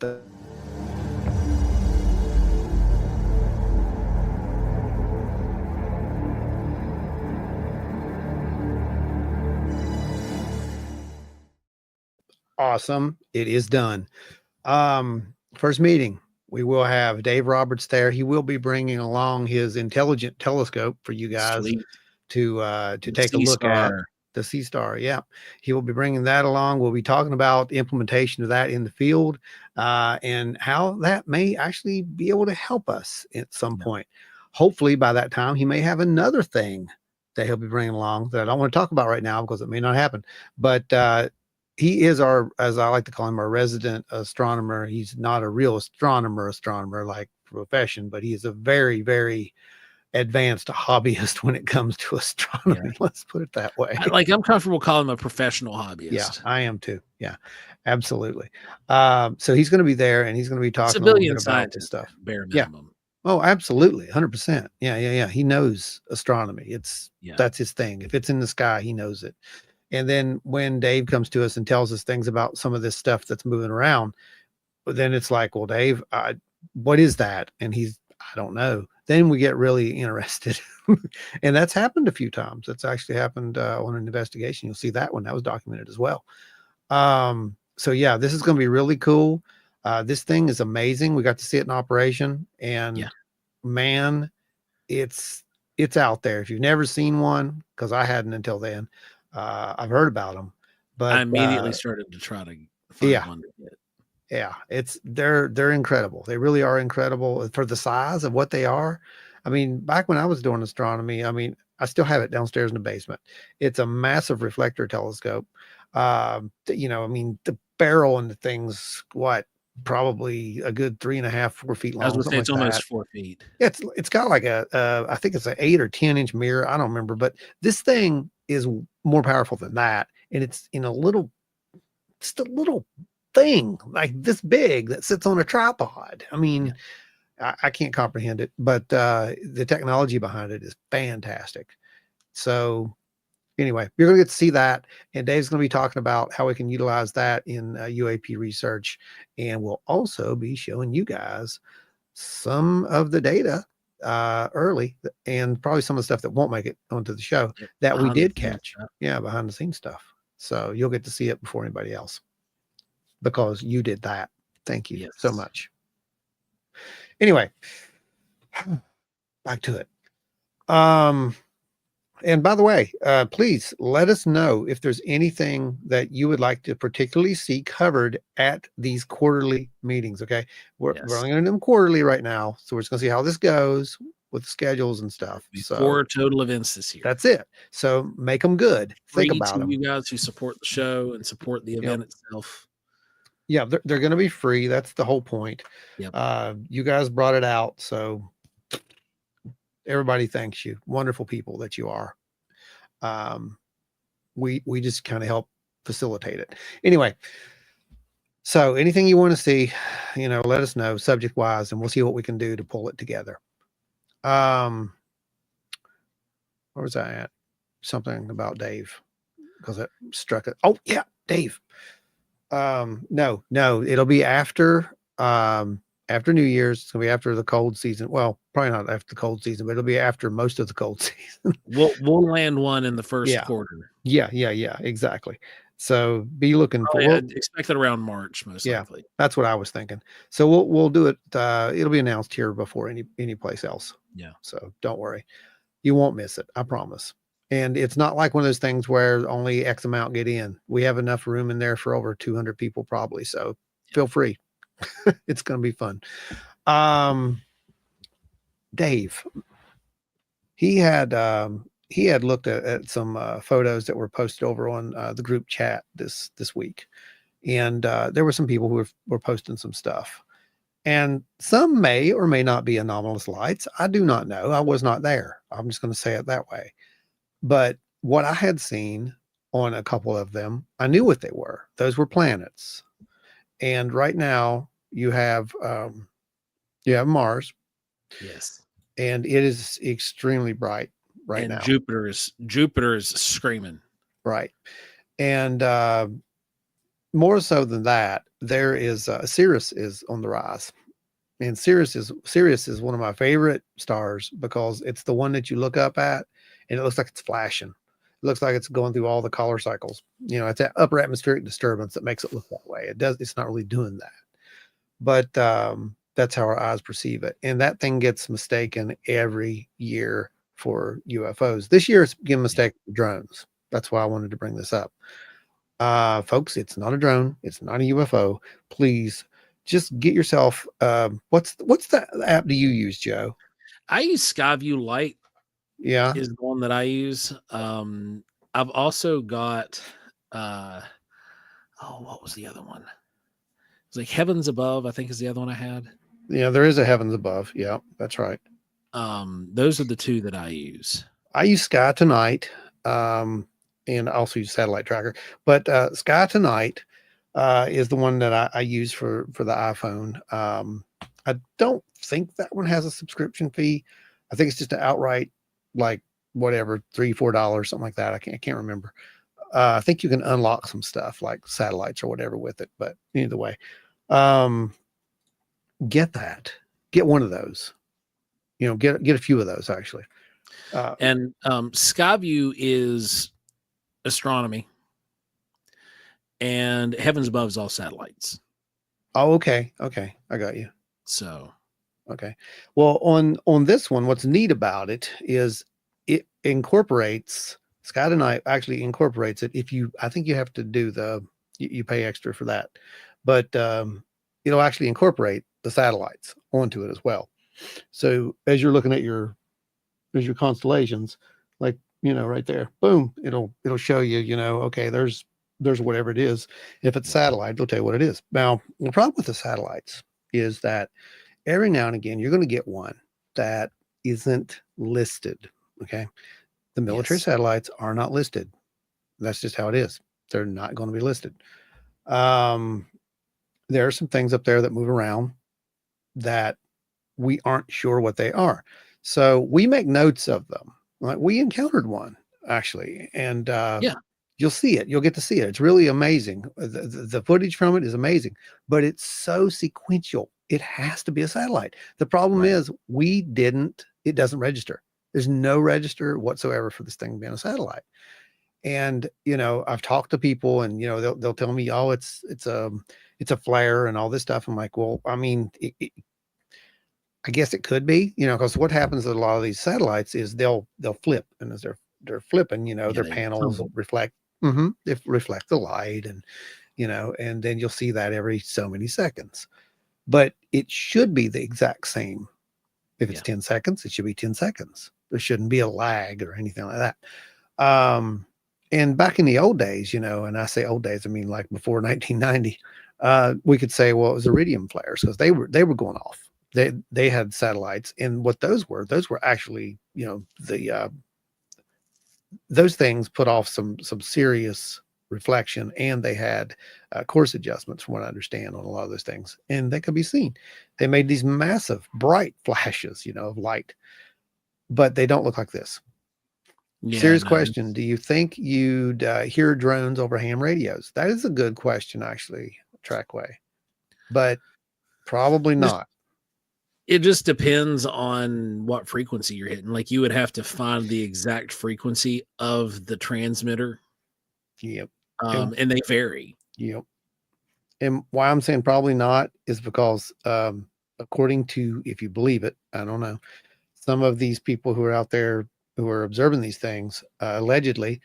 Awesome. It is done. First meeting. We will have Dave Roberts there. He will be bringing along his intelligent telescope for you guys to take a look at the Sea Star. Yeah, he will be bringing that along. We'll be talking about implementation of that in the field and how that may actually be able to help us at some point. Hopefully, by that time, he may have another thing that he'll be bringing along that I don't want to talk about right now because it may not happen. But he is our, as I like to call him, our resident astronomer. He's not a real astronomer like profession, but he is a very, very advanced hobbyist when it comes to astronomy. Let's put it that way. I'm comfortable calling him a professional hobbyist. Yeah, I am too. Yeah, absolutely. So he's going to be there and he's going to be talking civilian a little bit about this stuff. Bare minimum. Yeah. Oh, absolutely. 100%. Yeah. He knows astronomy. That's his thing. If it's in the sky, he knows it. And then when Dave comes to us and tells us things about some of this stuff that's moving around, then it's like, well, Dave, what is that? And I don't know. Then we get really interested. And that's happened a few times. That's actually happened on an investigation. You'll see that one. That was documented as well. So yeah, this is going to be really cool. This thing is amazing. We got to see it in operation, and man, it's out there. If you've never seen one, because I hadn't until then, I've heard about them, but I immediately started to try to find one to get. Yeah, they're incredible. They really are incredible for the size of what they are. I mean, back when I was doing astronomy, I mean, I still have it downstairs in the basement. It's a massive reflector telescope. You know, I mean, the barrel and the thing's probably a good 3.5, 4 feet long. I was going to say it's almost 4 feet. It's got like I think it's an 8 or 10 inch mirror. I don't remember, but this thing is more powerful than that, and it's in just a little thing like this big that sits on a tripod. I mean, I can't comprehend it, but the technology behind it is fantastic. So anyway, you're going to get to see that, and Dave's going to be talking about how we can utilize that in UAP research, and we'll also be showing you guys some of the data early, and probably some of the stuff that won't make it onto the show that we did catch. Behind the scenes stuff. So you'll get to see it before anybody else, because you did that. Thank you so much. Anyway, back to it. And by the way, please let us know if there's anything that you would like to particularly see covered at these quarterly meetings. Okay. We're Yes. only going to do them quarterly right now. So we're just going to see how this goes with schedules and stuff. Be So 4 total events this year. that's it. So make them good. Think Free about to them. you guys who support the show and support the Yep. event itself. Yeah. They're going to be free. That's the whole point. Yep. You guys brought it out. So everybody thanks you. Wonderful people that you are. We just kind of help facilitate it. Anyway, so anything you want to see, let us know subject wise, and we'll see what we can do to pull it together. Where was I at? Something about Dave, because it struck it. Oh yeah, Dave. No, it'll be after New Year's. It's gonna be after the cold season. Well, probably not after the cold season, but it'll be after most of the cold season. We'll land one in the first Yeah. quarter. Yeah, exactly. So be looking for. I'd expect it around March, most likely. That's what I was thinking. So we'll do it. It'll be announced here before any place else. Yeah. So don't worry, you won't miss it. I promise. And it's not like one of those things where only X amount get in. We have enough room in there for over 200 people probably. So feel free. It's going to be fun. Dave, he had looked at some photos that were posted over on the group chat this week, and there were some people who were posting some stuff, and some may or may not be anomalous lights. I do not know. I was not there. I'm just going to say it that way. But what I had seen on a couple of them, I knew what they were. Those were planets. And right now you have Mars. Yes. And it is extremely bright right now. Jupiter is screaming. Right. And more so than that, there is Sirius is on the rise. And Sirius is one of my favorite stars because it's the one that you look up at and it looks like it's flashing. It looks like it's going through all the color cycles. It's that upper atmospheric disturbance that makes it look that way. It's not really doing that. But that's how our eyes perceive it. And that thing gets mistaken every year for UFOs. This year it's getting mistaken for drones. That's why I wanted to bring this up. Folks, it's not a drone. It's not a UFO. Please just get yourself, what's the app do you use, Joe? I use Skyview Light. Yeah. Is the one that I use. I've also got, what was the other one? It was like Heavens Above, I think is the other one I had. Yeah, there is a Heavens Above. Yeah, that's right. Those are the two that I use. I use Sky Tonight, and I also use Satellite Tracker. But Sky Tonight is the one that I use for the iPhone. I don't think that one has a subscription fee. I think it's just an outright, like whatever, $3-4, something like that. I can't remember. I think you can unlock some stuff like satellites or whatever with it. But either way, get one of those. Get a few of those actually. And Skyview is astronomy, and Heavens Above is all satellites. Oh, okay. I got you. So, okay. Well, on this one, what's neat about it is it incorporates Sky Tonight. Actually, incorporates it. I think you have to do you pay extra for that, but it'll actually incorporate the satellites onto it as well. So as you're looking at your constellations, like right there, boom, it'll show you. Okay, there's whatever it is. If it's satellite, it'll tell you what it is. Now, the problem with the satellites is that every now and again you're going to get one that isn't listed. Okay, the military satellites are not listed. That's just how it is. They're not going to be listed. There are some things up there that move around that we aren't sure what they are. So we make notes of them. Like we encountered one actually, and you'll see it. You'll get to see it. It's really amazing. The footage from it is amazing, but it's so sequential. It has to be a satellite. The problem is it doesn't register. There's no register whatsoever for this thing being a satellite. And, I've talked to people and, they'll tell me, oh, it's a flare and all this stuff. I'm like, well, I mean, I guess it could be, because what happens with a lot of these satellites is they'll flip, and as they're flipping, Yeah, their they panels tumble. reflect. They reflect the light, and and then you'll see that every so many seconds. But it should be the exact same. If it's Yeah. 10 seconds, it should be 10 seconds. There shouldn't be a lag or anything like that. Um, and back in the old days, and I say old days, I mean like before 1990, we could say, well, it was iridium flares because they were going off. They had satellites, and what those were actually, the those things put off some serious reflection, and they had course adjustments, from what I understand, on a lot of those things, and they could be seen. They made these massive bright flashes, of light, but they don't look like this. Yeah, Serious no. question. Do you think you'd hear drones over ham radios? That is a good question, actually, Trackway, but probably Just not. it just depends on what frequency you're hitting. Like you would have to find the exact frequency of the transmitter, Yep. And, and they vary. yep. And why I'm saying probably not is because, according to, if you believe it, I don't know, some of these people who are out there who are observing these things, allegedly,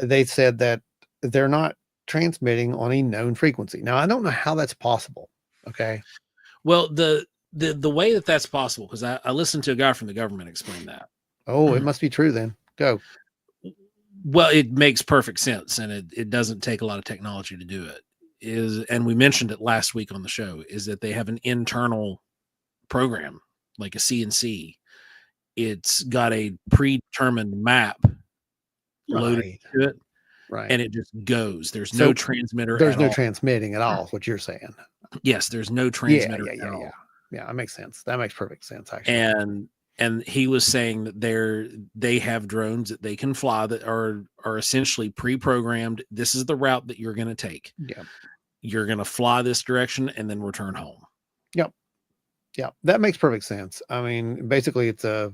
they said that they're not transmitting on a known frequency. Now, I don't know how that's possible. Okay. Well, the way that that's possible, because I listened to a guy from the government explain that. Oh, it must be true then. Go. Well, it makes perfect sense, and it doesn't take a lot of technology to do it. And we mentioned it last week on the show, is that they have an internal program, like a CNC. It's got a predetermined map loaded Right. to it, Right. and it just goes. There's no So transmitter there's at no all. transmitting at all, is what you're saying. Yes, there's no Yeah, transmitter yeah, at yeah, yeah. all. Yeah, that makes sense. That makes perfect sense, actually. And he was saying that they have drones that they can fly that are essentially pre-programmed. This is the route that you're going to take. Yeah. You're going to fly this direction and then return home. Yep. Yeah. That makes perfect sense. I mean, basically, it's a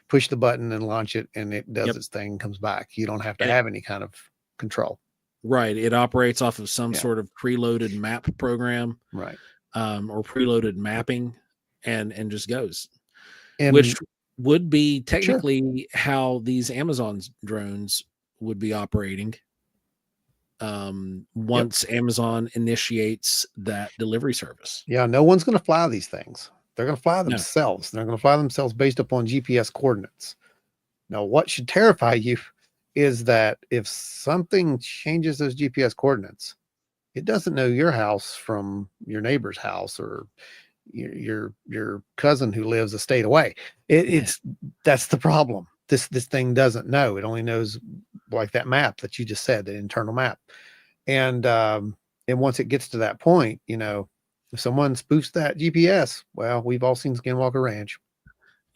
push the button and launch it, and it does Yep. its thing, comes back. You don't have to And have any kind of control. right. It operates off of some Yeah. sort of preloaded map program, Right. or preloaded mapping, and just goes. And Which would be sure. technically how these Amazon drones would be operating. Once Amazon initiates that delivery service. Yeah, no one's going to fly these things. They're going to fly No. themselves. They're going to fly themselves based upon GPS coordinates. Now, what should terrify you is that if something changes those GPS coordinates, it doesn't know your house from your neighbor's house, or your cousin who lives a state away. It's that's the problem. This thing doesn't know. It only knows like that map that you just said, the internal map. And once it gets to that point, if someone spoofs that GPS, well, we've all seen Skinwalker Ranch.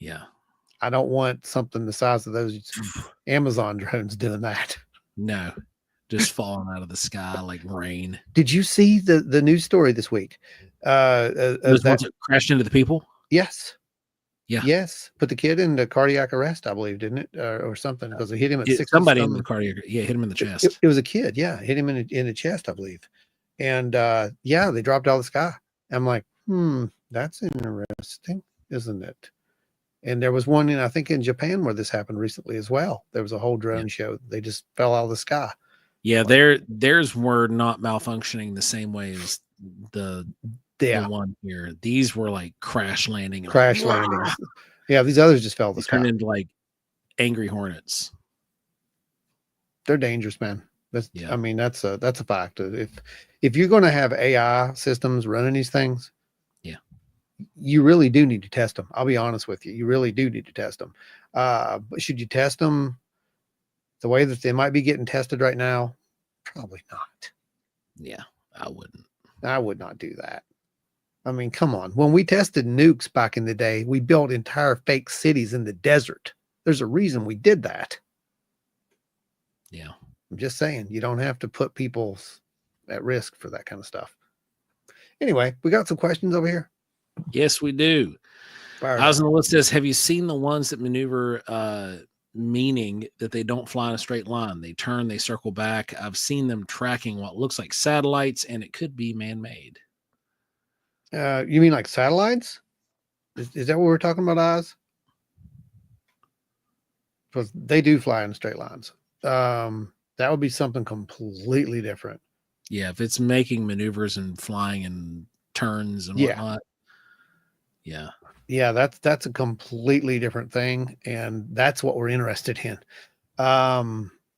Yeah. I don't want something the size of those Amazon drones doing that. No. Just falling out of the sky like rain. Did you see the news story this week? Those ones that crashed into the people? Yes. Yeah. Yes. Put the kid into cardiac arrest, I believe, didn't it? Or something, because they hit him at 60 somebody in some. the cardiac. Yeah, hit him in the chest. It was a kid. Yeah. Hit him in the chest, I believe. And yeah, they dropped out of the sky. I'm like, that's interesting, isn't it? And there was one I think in Japan where this happened recently as well. There was a whole drone show. They just fell out of the sky. Yeah, theirs were not malfunctioning the same way as the one here. These were like crash landings. Yeah, these others just fell out of the sky. Turned into like angry hornets. They're dangerous, man. I mean, that's a fact. If you're going to have AI systems running these things, you really do need to test them. I'll be honest with you. You really do need to test them. But should you test them the way that they might be getting tested right now? Probably not. Yeah, I wouldn't. I would not do that. I mean, come on. When we tested nukes back in the day, we built entire fake cities in the desert. There's a reason we did that. Yeah. I'm just saying, you don't have to put people at risk for that kind of stuff. Anyway, we got some questions over here. Yes, we do. As on the list says, have you seen the ones that maneuver, meaning that they don't fly in a straight line? They turn, they circle back. I've seen them tracking what looks like satellites, and it could be man-made. You mean like satellites? Is that what we're talking about, Oz? Because they do fly in straight lines. That would be something completely different. Yeah, if it's making maneuvers and flying and turns and Yeah. whatnot. Yeah. Yeah, that's a completely different thing, and that's what we're interested in.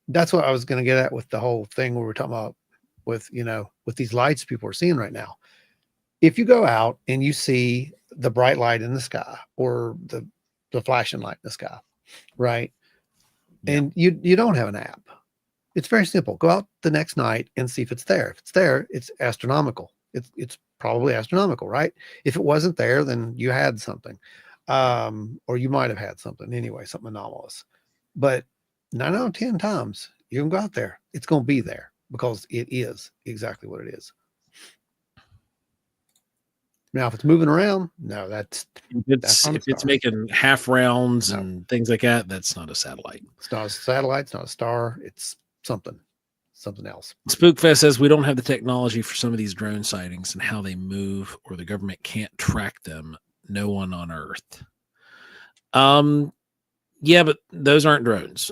That's what I was going to get at with the whole thing we were talking about with, with these lights people are seeing right now. If you go out and you see the bright light in the sky or the flashing light in the sky, right? Yeah. And you don't have an app. It's very simple. Go out the next night and see if it's there. If it's there, it's astronomical. It's probably astronomical, right? If it wasn't there, then you had something. Or you might have had something anyway, something anomalous. But 9 out of 10 times you can go out there. It's going to be there because it is exactly what it is. Now, if it's moving around, no, if it's making half rounds and things like that, that's not a satellite. It's not a satellite. It's not a star. It's something else. Spookfest says we don't have the technology for some of these drone sightings and how they move, or the government can't track them. No one on Earth. Yeah, but those aren't drones.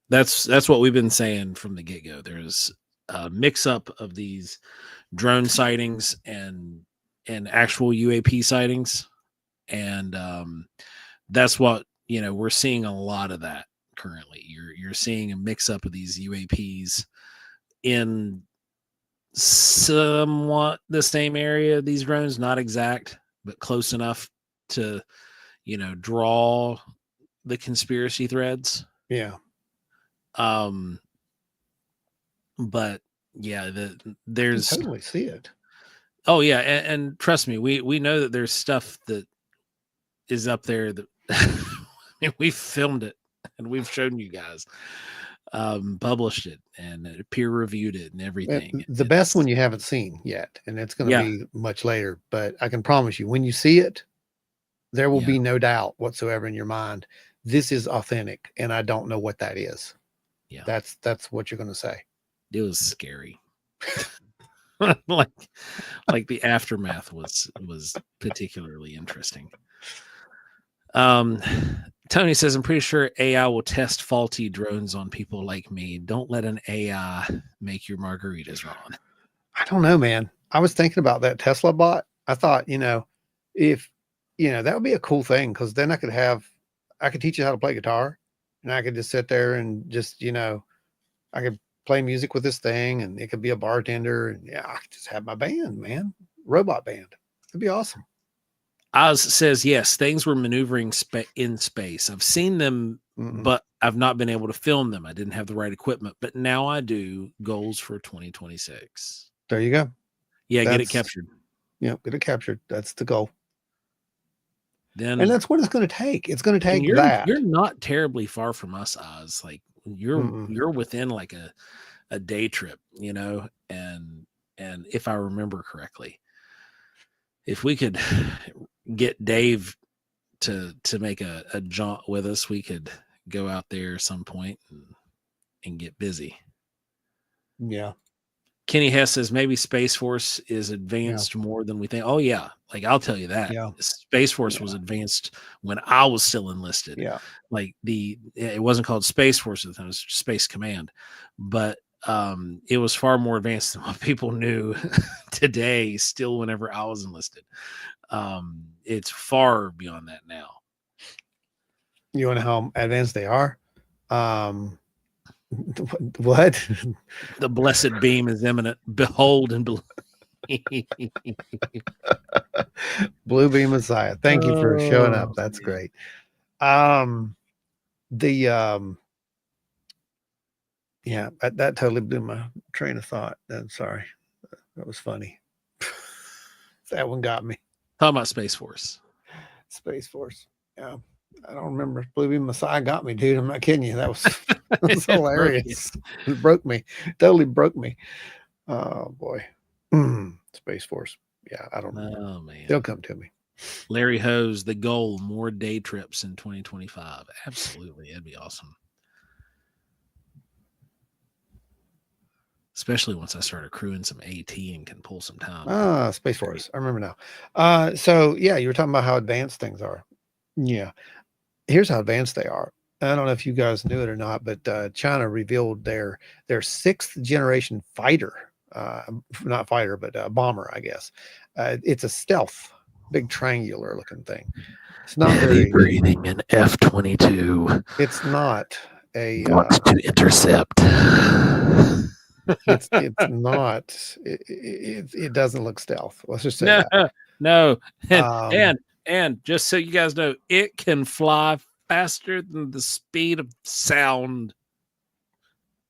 That's what we've been saying from the get-go. There's a mix-up of these drone sightings and actual UAP sightings, and that's what we're seeing a lot of that currently. You're seeing a mix-up of these UAPs in somewhat the same area. These drones, not exact, but close enough to draw the conspiracy threads. Yeah. But yeah, there's you totally see it. Oh yeah, and trust me, we know that there's stuff that is up there that we filmed it and we've shown you guys, published it and peer reviewed it and everything. The best one you haven't seen yet, and it's going to be much later. But I can promise you, when you see it, there will be no doubt whatsoever in your mind. This is authentic, and I don't know what that is. Yeah, that's what you're going to say. It was scary. like the aftermath was particularly interesting. Tony says, I'm pretty sure AI will test faulty drones on people like me. Don't let an AI make your margaritas wrong. I don't know, man. I was thinking about that Tesla bot. I thought, if that would be a cool thing, because then I could teach you how to play guitar, and I could just sit there and just I could play music with this thing, and it could be a bartender, and I could just have my band, man, robot band. It'd be awesome. Oz says, yes, things were maneuvering in space. I've seen them, but I've not been able to film them. I didn't have the right equipment, but now I do. Goals for 2026. There you go. Yeah, get it captured. Yeah, get it captured. That's the goal. And that's what it's going to take. It's going to take that. You're not terribly far from us, Oz. Like you're within like a day trip, and if I remember correctly, if we could get Dave to make a jaunt with us, we could go out there at some point and get busy. Yeah. Kenny Hess says maybe Space Force is advanced more than we think. Oh yeah. Like I'll tell you that. Yeah. Space Force was advanced when I was still enlisted. Yeah. Like it wasn't called Space Force at the time, it was Space Command. But it was far more advanced than what people knew today, still whenever I was enlisted. It's far beyond that now. You want to know how advanced they are? What? The blessed beam is imminent. Behold and believe. Blue Beam Messiah. Thank you for showing up. That's great. Yeah, that totally blew my train of thought. I'm sorry. That was funny. That one got me. Talking about Space Force. Space Force. Yeah. I don't remember. Blue Beam Messiah got me, dude. I'm not kidding you. That was hilarious. It broke me. Totally broke me. Oh boy. Space Force. Yeah, I don't know. Oh man. They'll come to me. Larry Hose, the goal, more day trips in 2025. Absolutely. That'd be awesome. especially once I start accruing some AT and can pull some time. Space Force. I remember now. So yeah, you were talking about how advanced things are. Yeah. Here's how advanced they are. I don't know if you guys knew it or not, but China revealed their 6th generation fighter, not fighter, but bomber, I guess. It's a stealth, big triangular looking thing. It's not Heavy very. breathing in F-22 It's not a. wants to intercept. It's not. It doesn't look stealth. Let's just say No, that. no, Um, and just so you guys know, it can fly faster than the speed of sound.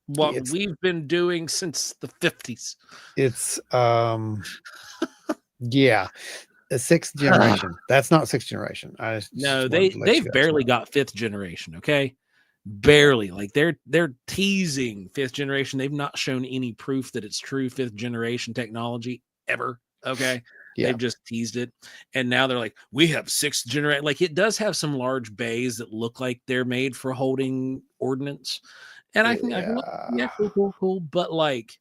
What It's we've been doing since the 50s. it's yeah, a 6th generation. That's not 6th generation. I just No, wanted to let you they've guys barely know. got 5th generation. Okay, barely. Like they're teasing 5th generation. They've not shown any proof that it's true 5th generation technology ever. Okay, Yeah. they've just teased it, and now they're like, we have 6th generation. Like it does have some large bays that look like they're made for holding ordnance, and I can look, yeah, cool, but like.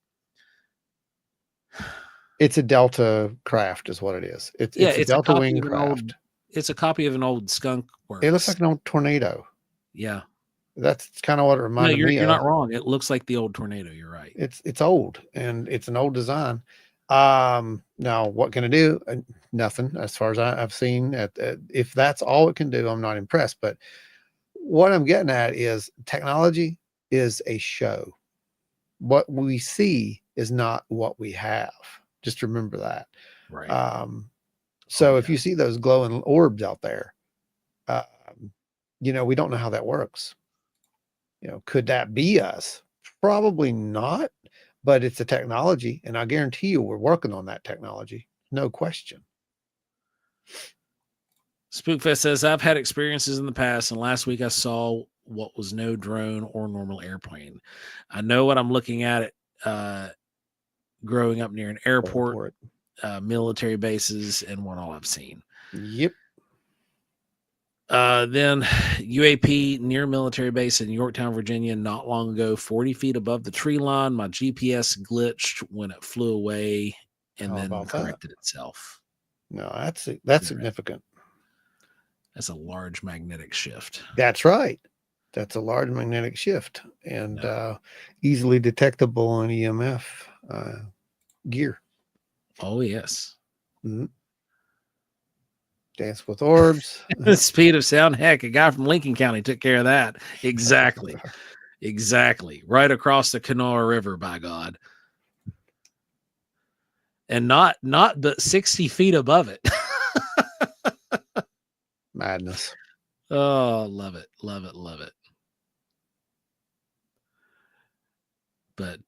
It's a Delta craft, is what it is. It's Yeah, a it's a Delta copy wing of an old. craft. It's a copy of an old Skunk Works. It looks like an old Tornado. Yeah. That's kind of what it No, reminded me you're of. not wrong. It looks like the old Tornado. You're right. It's old and it's an old design. Now what can it do? Nothing as far as I've seen. If that's all it can do, I'm not impressed. But what I'm getting at is technology is a show. What we see is not what we have. Just remember that. Right. So Oh, if yeah. you see those glowing orbs out there, we don't know how that works. Could that be us? Probably not, but it's a technology, and I guarantee you we're working on that technology. No question. Spookfest says, I've had experiences in the past, and last week I saw what was no drone or normal airplane. I know what I'm looking at growing up near an airport, military bases, and what all I've seen. Yep. Then UAP near military base in Yorktown, Virginia, not long ago, 40 feet above the tree line. My GPS glitched when it flew away and How then about corrected itself. No, that's significant. That's a large magnetic shift. That's right. That's a large magnetic shift and easily detectable on EMF gear. Oh, yes. Mm-hmm. Dance with orbs. The speed of sound. Heck, a guy from Lincoln County took care of that. Exactly. Exactly. Right across the Kanawha River, by God. And not but 60 feet above it. Madness. Oh, love it. Love it. Love it. But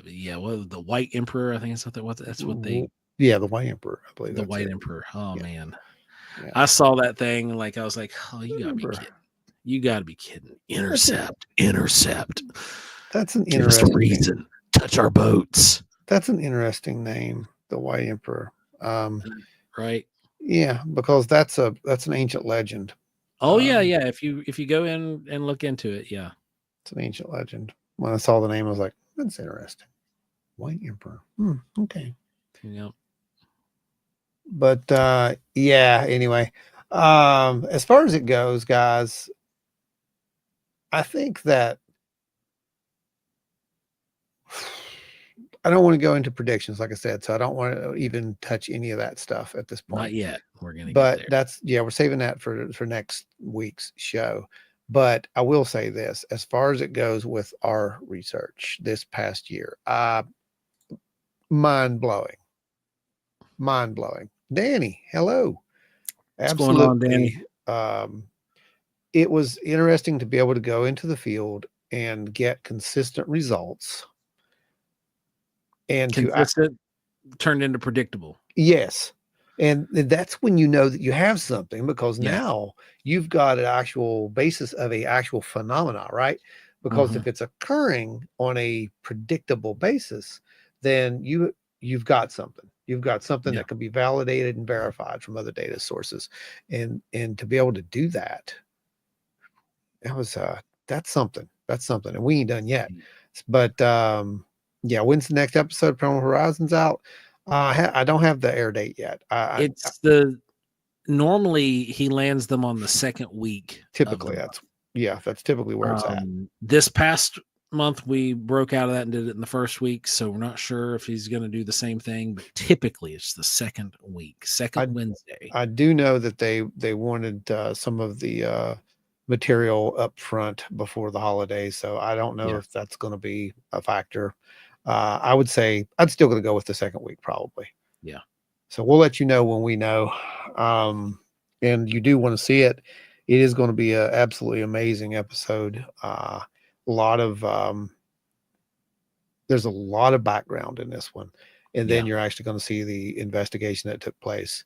yeah, well, the White Emperor, I think that's what they. Yeah, the White Emperor, I believe. The White Emperor. Oh, yeah. Man. Yeah. I saw that thing, like I was like, oh, you gotta be kidding. You gotta be kidding. Intercept. That's an Give us a interesting reason. name. Touch our boats. That's an interesting name, the White Emperor. Right. Yeah, because that's an ancient legend. Oh yeah. If you go in and look into it, yeah. It's an ancient legend. When I saw the name, I was like, that's interesting. White Emperor. Okay. Yeah. But yeah, anyway. As far as it goes, guys, I think that I don't want to go into predictions, like I said, so I don't want to even touch any of that stuff at this point. Not yet. We're gonna get there. We're saving that for next week's show. But I will say this, as far as it goes with our research this past year, mind-blowing. Danny, hello. Absolutely. What's going on, Danny? It was interesting to be able to go into the field and get consistent results. And consistent turned into predictable. Yes. And that's when you know that you have something, because now you've got an actual basis of a actual phenomena, right? Because if it's occurring on a predictable basis, then you've got something. You've got something that can be validated and verified from other data sources. And to be able to do that, that's something. And we ain't done yet. But Yeah, when's the next episode? Paranormal Horizons out. I don't have the air date yet. It's normally he lands them on the second week of the Typically, month. that's typically where it's at. This past month we broke out of that and did it in the first week, so we're not sure if he's going to do the same thing, but typically it's the second week, second Wednesday. I do know that they wanted some of the material up front before the holidays, so I don't know if that's going to be a factor. I would say I'm still going to go with the second week probably. Yeah. So we'll let you know when we know. And you do want to see it. It is going to be an absolutely amazing episode. A lot of there's a lot of background in this one, and then you're actually going to see the investigation that took place.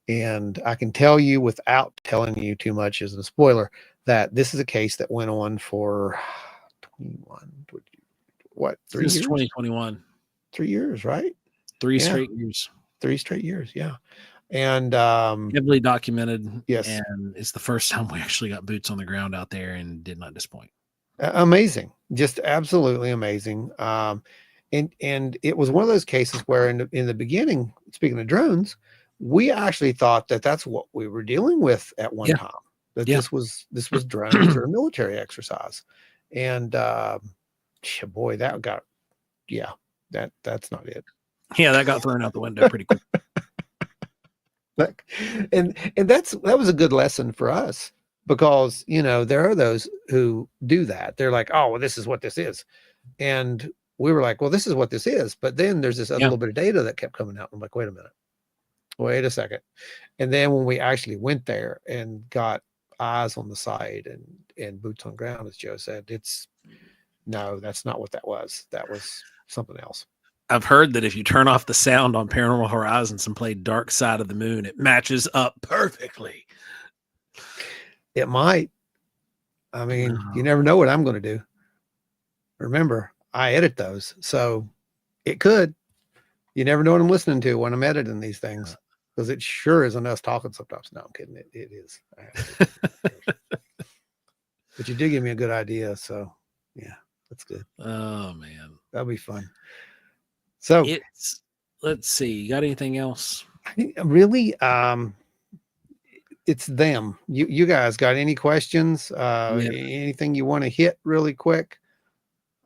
And I can tell you without telling you too much as a spoiler that this is a case that went on for 21, what, 3 Since years? 2021. 3 years, right? 3 straight years. 3 straight years, yeah. And heavily documented. Yes. And it's the first time we actually got boots on the ground out there and did not disappoint. Amazing, just absolutely amazing. And it was one of those cases where in the beginning, speaking of drones, we actually thought that that's what we were dealing with at one time. That this was drones or a military exercise, and boy, that got that's not it. Yeah, that got thrown out the window pretty quick. And that was a good lesson for us, because there are those who do that. They're like, oh, well, this is what this is, and we were like, well, this is what this is. But then there's this other little bit of data that kept coming out. I'm like, wait a minute, wait a second. And then when we actually went there and got eyes on the site and boots on ground, as Joe said, no, that's not what that was. That was something else. I've heard that if you turn off the sound on Paranormal Horizons and play Dark Side of the Moon, it matches up perfectly. It might. I mean, you never know what I'm going to do. Remember, I edit those, so it could. You never know what I'm listening to when I'm editing these things, because it sure isn't us talking sometimes. No, I'm kidding. It is. But you did give me a good idea, so yeah, that's good. Oh man, that'll be fun. So let's see. You got anything else? Really, it's them. You guys got any questions? Anything you want to hit really quick?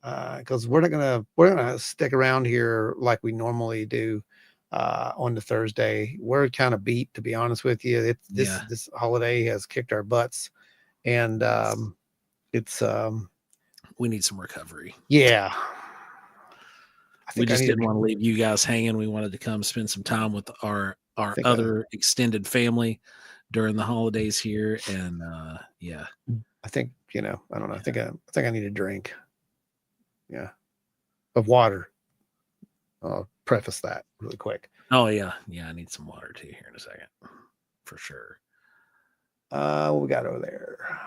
Because we're not gonna stick around here like we normally do on the Thursday. We're kind of beat, to be honest with you. This holiday has kicked our butts, and we need some recovery. Yeah. We just didn't want to leave you guys hanging. We wanted to come spend some time with our other extended family during the holidays here. And I think, I don't know. I think I need a drink. Yeah. Of water. I'll preface that really quick. Oh yeah. Yeah. I need some water too here in a second. For sure. What we got over there?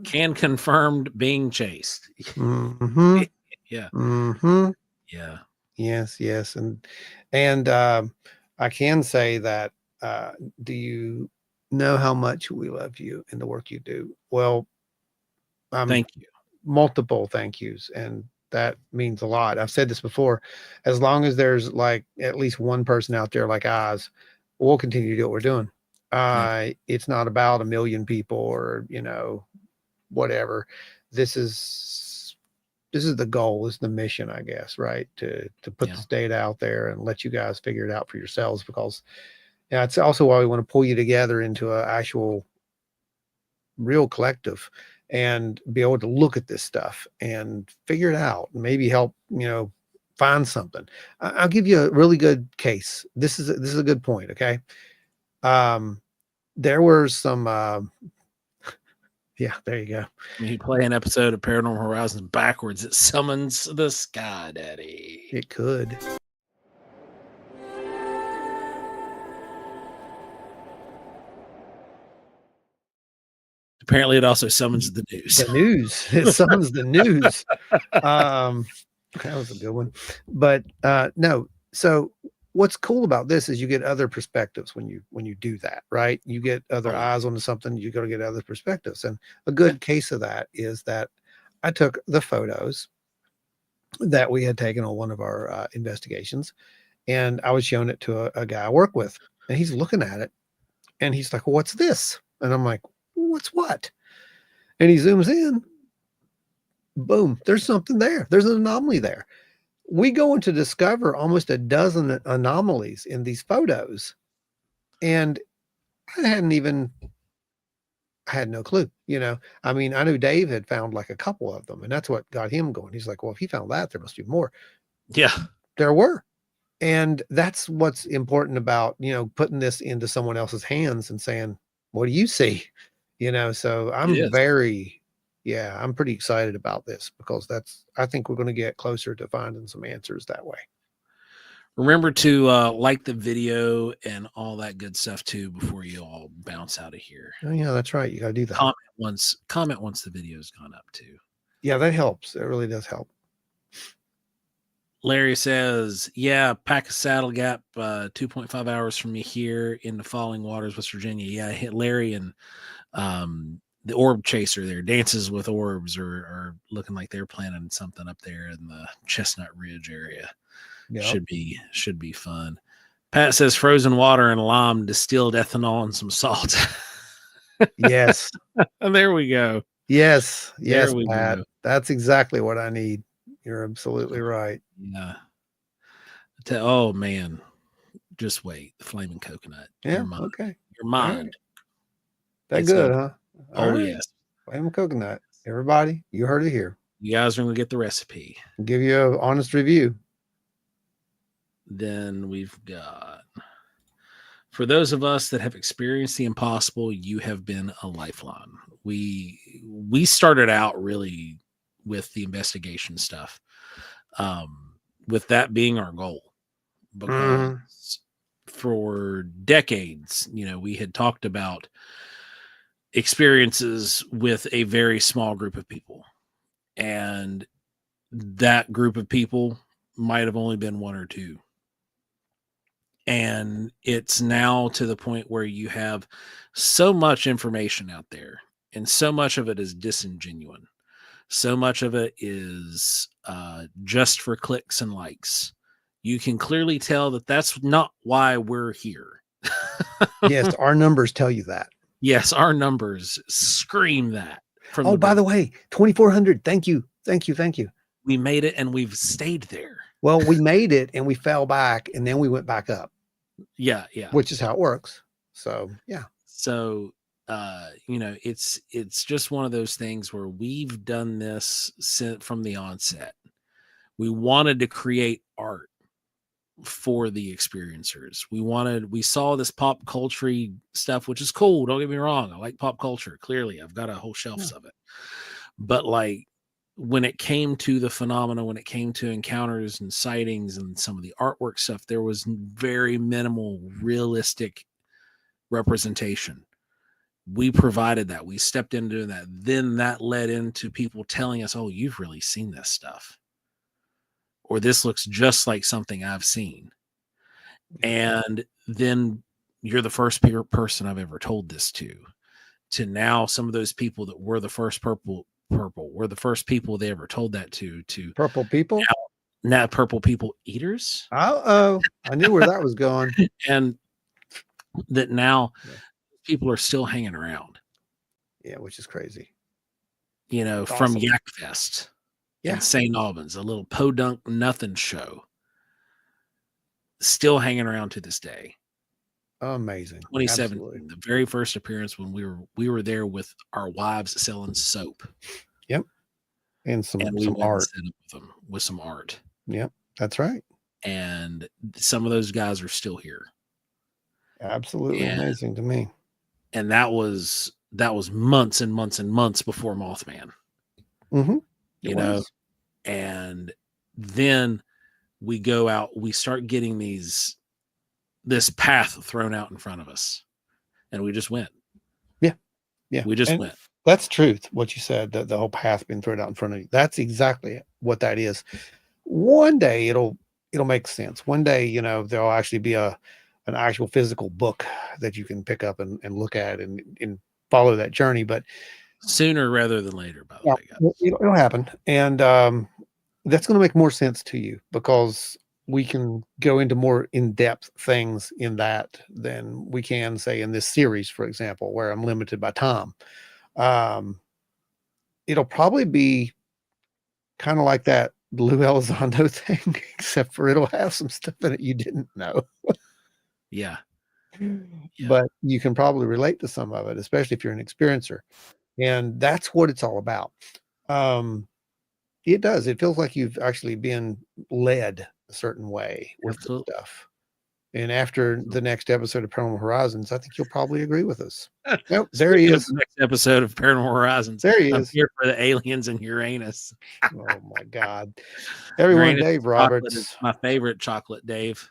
Can confirmed being chased. Mm-hmm. Yeah. Mm-hmm. Yeah. Yes. And I can say that do you know how much we love you and the work you do? Well, thank you. Multiple thank yous, and that means a lot. I've said this before. As long as there's like at least one person out there like Oz, we'll continue to do what we're doing. It's not about 1 million people or whatever. This is the goal, this is the mission, I guess, right? To put this data out there and let you guys figure it out for yourselves, because it's also why we want to pull you together into an actual real collective and be able to look at this stuff and figure it out and maybe help, find something. I'll give you a really good case. This is a good point. Okay. There were some, there you go. When you play an episode of Paranormal Horizons backwards, it summons the Sky Daddy. It could. Apparently, it also summons the news. The news. It summons the news. That was a good one. But no. So what's cool about this is you get other perspectives when you do that, right? You get other eyes onto something. You got to get other perspectives. And a good case of that is that I took the photos that we had taken on one of our investigations, and I was showing it to a guy I work with, and he's looking at it, and he's like, well, "What's this?" And I'm like, "What's what?" And he zooms in. Boom! There's something there. There's an anomaly there. We go on to discover almost a dozen anomalies in these photos, and I hadn't even I had no clue, you know. I mean, I knew Dave had found like a couple of them, and that's what got him going. He's like, well, if he found that, there must be more. Yeah. There were. And that's what's important about, you know, putting this into someone else's hands and saying, what do you see? You know, so It is. yeah, I'm pretty excited about this because I think we're going to get closer to finding some answers that way. Remember to like the video and all that good stuff too before you all bounce out of here. Oh, yeah, that's right. You got to do that. Comment once the video's gone up too. Yeah, that helps. It really does help. Larry says, yeah, pack a Saddle Gap 2.5 hours from me here in the Falling Waters, West Virginia. Yeah, I hit Larry and the Orb Chaser there, Dances with Orbs, are looking like they're planning something up there in the Chestnut Ridge area. Yep. Should be fun. Pat says frozen water and lime, distilled ethanol, and some salt. Yes. And there we go. Yes. Yes, There we Pat. go. That's exactly what I need. You're absolutely right. Yeah. Oh man, just wait. The flaming coconut. Yeah. Your mind. Okay. Your mind. Right. That It's good, over. huh? Oh right. yes. Flaming coconut. Everybody, you heard it here. You guys are going to get the recipe. I'll give you an honest review. Then we've got, for those of us that have experienced the impossible, you have been a lifeline. We started out really with the investigation stuff, with that being our goal, because for decades, you know, we had talked about experiences with a very small group of people, and that group of people might have only been one or two. And it's now to the point where you have so much information out there, and so much of it is disingenuous. So much of it is just for clicks and likes. You can clearly tell that that's not why we're here. Yes, our numbers tell you that. Yes, our numbers scream that. Oh, by the way, 2,400. Thank you. Thank you. Thank you. We made it and we've stayed there. Well, we made it and we fell back and then we went back up. Yeah, yeah. Which is how it works. So, yeah. So, you know, it's just one of those things where we've done this from the onset. We wanted to create art for the experiencers. We saw this pop culture stuff, which is cool. Don't get me wrong. I like pop culture. Clearly, I've got a whole shelf of it. But like when it came to the phenomena, when it came to encounters and sightings and some of the artwork stuff, there was very minimal realistic representation. We provided that. We stepped into that. Then that led into people telling us, oh, you've really seen this stuff. Or this looks just like something I've seen. And then you're the first person I've ever told this to now some of those people that were the first purple were the first people they ever told that to purple people. Now purple people eaters. Oh, I knew where that was going. And that now people are still hanging around. Yeah, which is crazy. You know, That's from awesome. Yak Fest in St. Albans, a little podunk nothing show. Still hanging around to this day. Amazing. 2017, Absolutely. the very first appearance when we were there with our wives selling soap. Yep. And some art. With some art. Yep, that's right. And some of those guys are still here. Absolutely amazing to me. And that was months and months and months before Mothman. Mm-hmm. You know, and then we go out, we start getting this path thrown out in front of us, and we just went. Yeah, we just went. That's truth. What you said, the whole path being thrown out in front of you. That's exactly what that is. One day it'll make sense. One day, you know, there'll actually be an actual physical book that you can pick up and look at and follow that journey. But sooner rather than later, by the way, guys. It'll happen. And that's going to make more sense to you because we can go into more in-depth things in that than we can say in this series, for example, where I'm limited by time. Um, it'll probably be kind of like that Lou Elizondo thing, except for it'll have some stuff in it you didn't know. Yeah. But you can probably relate to some of it, especially if you're an experiencer. And that's what it's all about. It does. It feels like you've actually been led a certain way with the Absolutely. stuff. And after the next episode of Paranormal Horizons, I think you'll probably agree with us. Nope, there he Speaking of is. the next episode of Paranormal Horizons, There he I'm is. here for the aliens and Uranus. Oh my God. Everyone, Uranus Dave chocolate is Roberts. my favorite chocolate, Dave.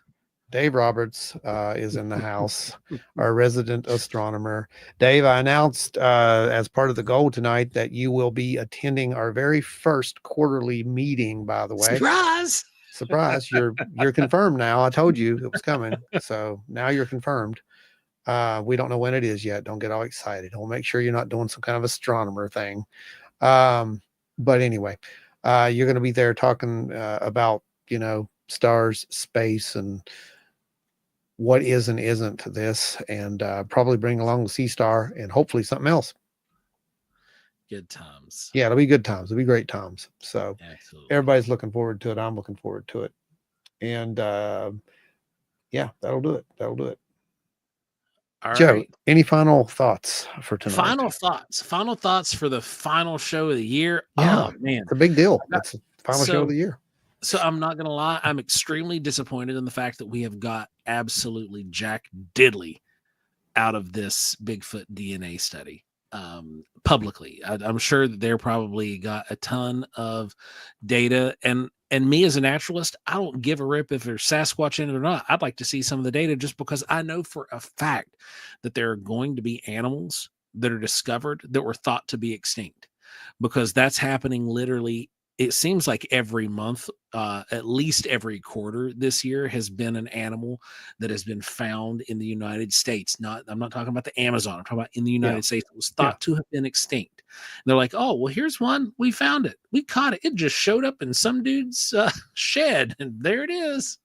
Dave Roberts is in the house, our resident astronomer. Dave, I announced as part of the goal tonight that you will be attending our very first quarterly meeting, by the way. Surprise! Surprise, you're confirmed now. I told you it was coming. So now you're confirmed. We don't know when it is yet. Don't get all excited. We'll make sure you're not doing some kind of astronomer thing. But anyway, you're going to be there talking about, stars, space, and what is and isn't this, and probably bring along the Sea Star and hopefully something else. Good times. Yeah, it'll be good times. It'll be great times. So Absolutely. everybody's looking forward to it. I'm looking forward to it. And yeah, that'll do it. That'll do it. All Joe, right. any final thoughts for tonight? Final thoughts for the final show of the year. Yeah, Oh man, it's a big deal. It's the final show of the year. So I'm not gonna lie, I'm extremely disappointed in the fact that we have got absolutely jack diddly out of this Bigfoot DNA study publicly. I'm sure that they're probably got a ton of data, and me as a naturalist, I don't give a rip if there's Sasquatch in it or not. I'd like to see some of the data just because I know for a fact that there are going to be animals that are discovered that were thought to be extinct, because that's happening literally. It seems like every month, at least every quarter this year, has been an animal that has been found in the United States. I'm not talking about the Amazon. I'm talking about in the United States. It was thought to have been extinct. And they're like, oh, well, here's one. We found it. We caught it. It just showed up in some dude's shed, and there it is,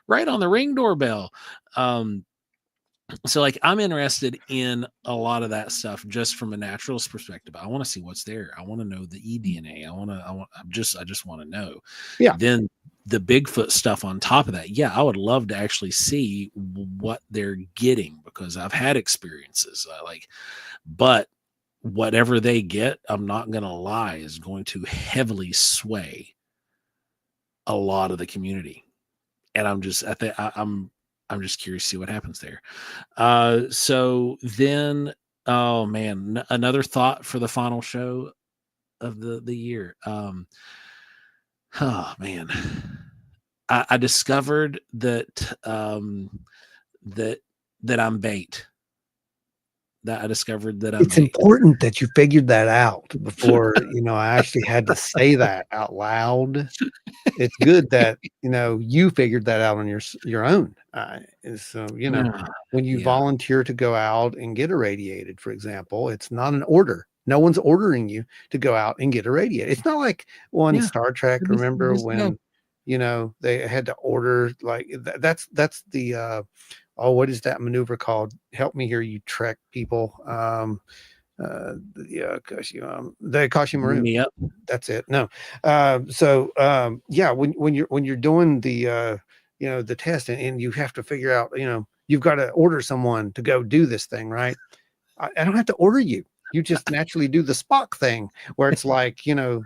right on the Ring doorbell. So like I'm interested in a lot of that stuff just from a naturalist perspective. I want to see what's there. I want to know the eDNA. I just want to know. Yeah. Then the Bigfoot stuff on top of that. Yeah, I would love to actually see what they're getting, because I've had experiences but whatever they get, I'm not going to lie, is going to heavily sway a lot of the community. And I'm just curious to see what happens there. So then, oh man, another thought for the final show of the year. Oh man, I discovered that that I'm bait. That I discovered that I'm It's bait. important that you figured that out before, I actually had to say that out loud. It's good that, you figured that out on your own. So, when you volunteer to go out and get irradiated, for example, it's not an order. No one's ordering you to go out and get irradiated. It's not like on Star Trek. Remember when, they had to order, like that's the what is that maneuver called? Help me here, you Trek people. The Akashi Maroon. Yep. That's it. No. When you're doing the the test, and you have to figure out, you've got to order someone to go do this thing, right? I don't have to order you. You just naturally do the Spock thing, where it's like, the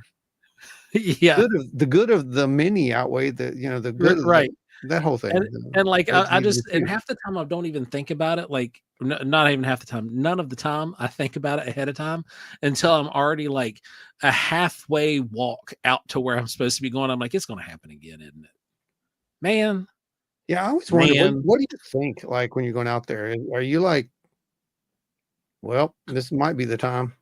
good of the many outweigh the good of right. That whole thing. And like and half the time I don't even think about it, like not even half the time, none of the time I think about it ahead of time until I'm already like a halfway walk out to where I'm supposed to be going. I'm like, it's going to happen again, isn't it, man? Yeah, I always wonder, what do you think, like, when you're going out there? Are you like, well, this might be the time?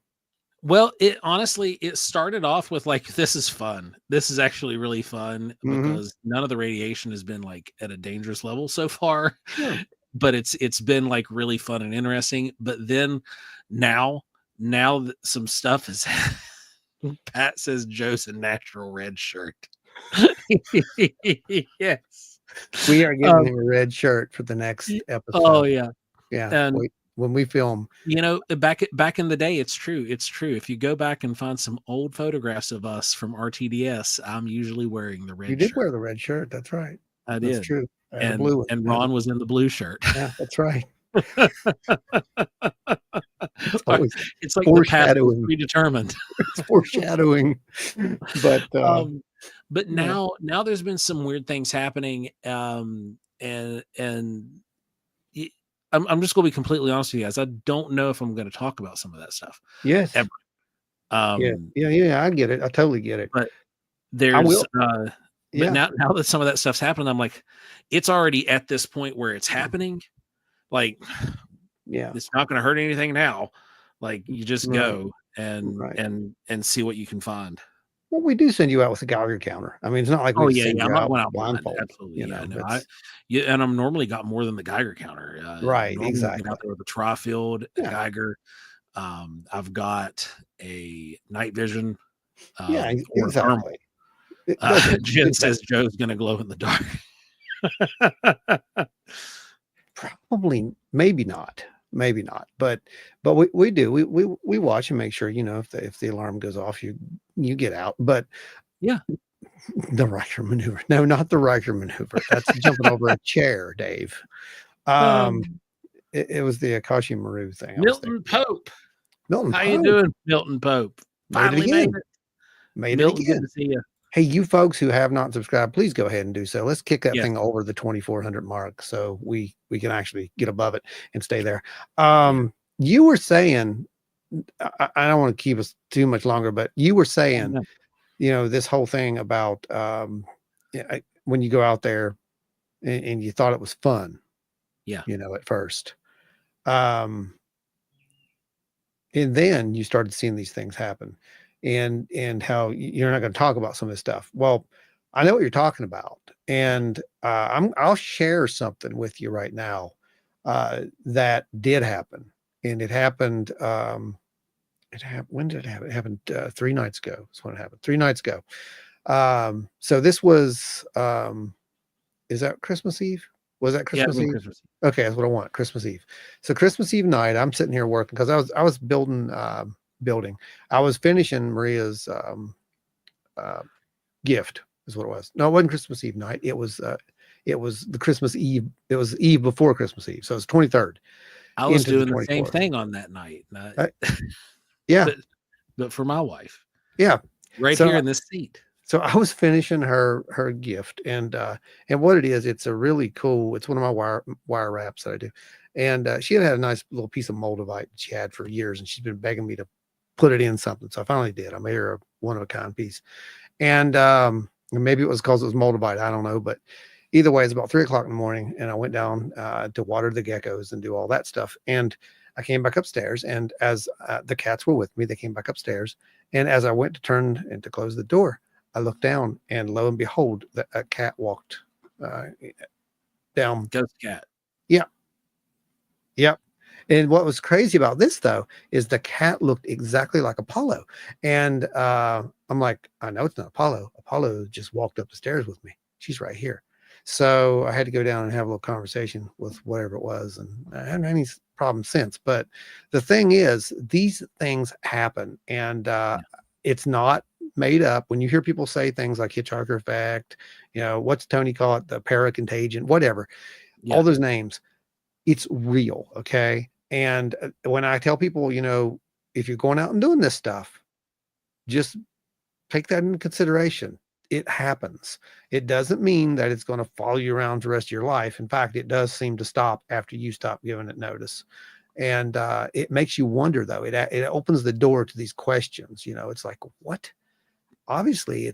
Well, it honestly, it started off with like, this is fun. This is actually really fun because none of the radiation has been like at a dangerous level so far. Sure. But it's been like really fun and interesting. But then now that some stuff is Pat says Joe's a natural red shirt. Yes. We are getting Um, him a red shirt for the next oh episode. yeah. Yeah, And when we film. back in the day, it's true. It's true. If you go back and find some old photographs of us from RTDS, I'm usually wearing the You red did wear shirt. the red shirt. That's right. I That's did. true. And the blue one. And Ron was in the blue shirt. Yeah, that's right. It's Sorry, always it's like the past was foreshadowing. predetermined. It's foreshadowing. But Um, but yeah. now there's been some weird things happening. And y- I'm just gonna be completely honest with you guys. I don't know if I'm gonna talk about some of that stuff Yes. ever. Yeah. Um, Yeah. I get it. I totally get it. but I there's will. but Yeah. now that some of that stuff's happened, I'm like, it's already at this point where it's happening. Like, Yeah. it's not gonna hurt anything now. Like, you just Right. go Right. and see what you can find. Well, we do send you out with a Geiger counter. I mean, it's not like Oh we yeah, send yeah. you I'm not out going out blind. blindfold. Absolutely, You yeah. know, No, that's and I'm normally got more than the Geiger counter. right. Normally I get Exactly. out there with a Trifield, a Yeah. Geiger. I've got a night vision, Yeah. or a thermal. Exactly. It doesn't. Jen It says Joe's going to glow in the dark. probably, maybe not. Maybe not. But we do. We watch and make sure, you know, if the alarm goes off, you get out. But Yeah. the Riker maneuver. No, not the Riker maneuver. That's jumping over a chair, Dave. Um, It was the Akashi Maru thing. Milton Pope. Milton How you Pope doing, Milton Pope? made it Finally made again. it. Made it Milton, good again. to see you. Hey, you folks who have not subscribed, please go ahead and do so. Let's kick that Yes. thing over the 2,400 mark so we can actually get above it and stay there. You were saying, I don't want to keep us too much longer, but you were saying, you know, this whole thing about when you go out there and you thought it was fun. Yeah. You know, at first. And then you started seeing these things happen and how you're not going to talk about some of this stuff. Well, I know what you're talking about. And I'll share something with you right now that did happen. And it happened. When did it happen? It happened 3 nights ago. That's when it happened. 3 nights ago. So this was, is that Christmas Eve? Was that Christmas Eve? Christmas. Okay, that's what I want. Christmas Eve. So Christmas Eve night, I'm sitting here working because I was building. I was finishing Maria's gift. Is what it was. No, it wasn't Christmas Eve night. It was the Christmas Eve. It was Eve before Christmas Eve. So it was 23rd. I was into the doing the same 24th. thing on that night. Yeah. But for my wife. Yeah. Right So here in this seat. So I was finishing her gift, and what it is, it's a really cool. It's one of my wire wraps that I do, and she had a nice little piece of moldavite she had for years, and she's been begging me to put it in something. So I finally did. I made her a one of a kind piece, and maybe it was because it was moldavite. I don't know, but either way, it's about 3 o'clock in the morning, and I went down to water the geckos and do all that stuff, and I came back upstairs, and as the cats were with me, they came back upstairs, and as I went to turn and to close the door, I looked down, and lo and behold, a cat walked down. Ghost cat. Yep. Yep. And what was crazy about this, though, is the cat looked exactly like Apollo. And I'm like, I know it's not Apollo. Apollo just walked up the stairs with me. She's right here. So I had to go down and have a little conversation with whatever it was. And I haven't had any problem since. But the thing is, these things happen. And it's not made up. When you hear people say things like hitchhiker effect, you know, what's Tony call it, the paracontagion, whatever, all those names, it's real. Okay. And when I tell people, you know, if you're going out and doing this stuff, just take that into consideration. It happens. It doesn't mean that it's going to follow you around the rest of your life. In fact, it does seem to stop after you stop giving it notice. And it makes you wonder, though. It opens the door to these questions. You know, it's like, what? Obviously,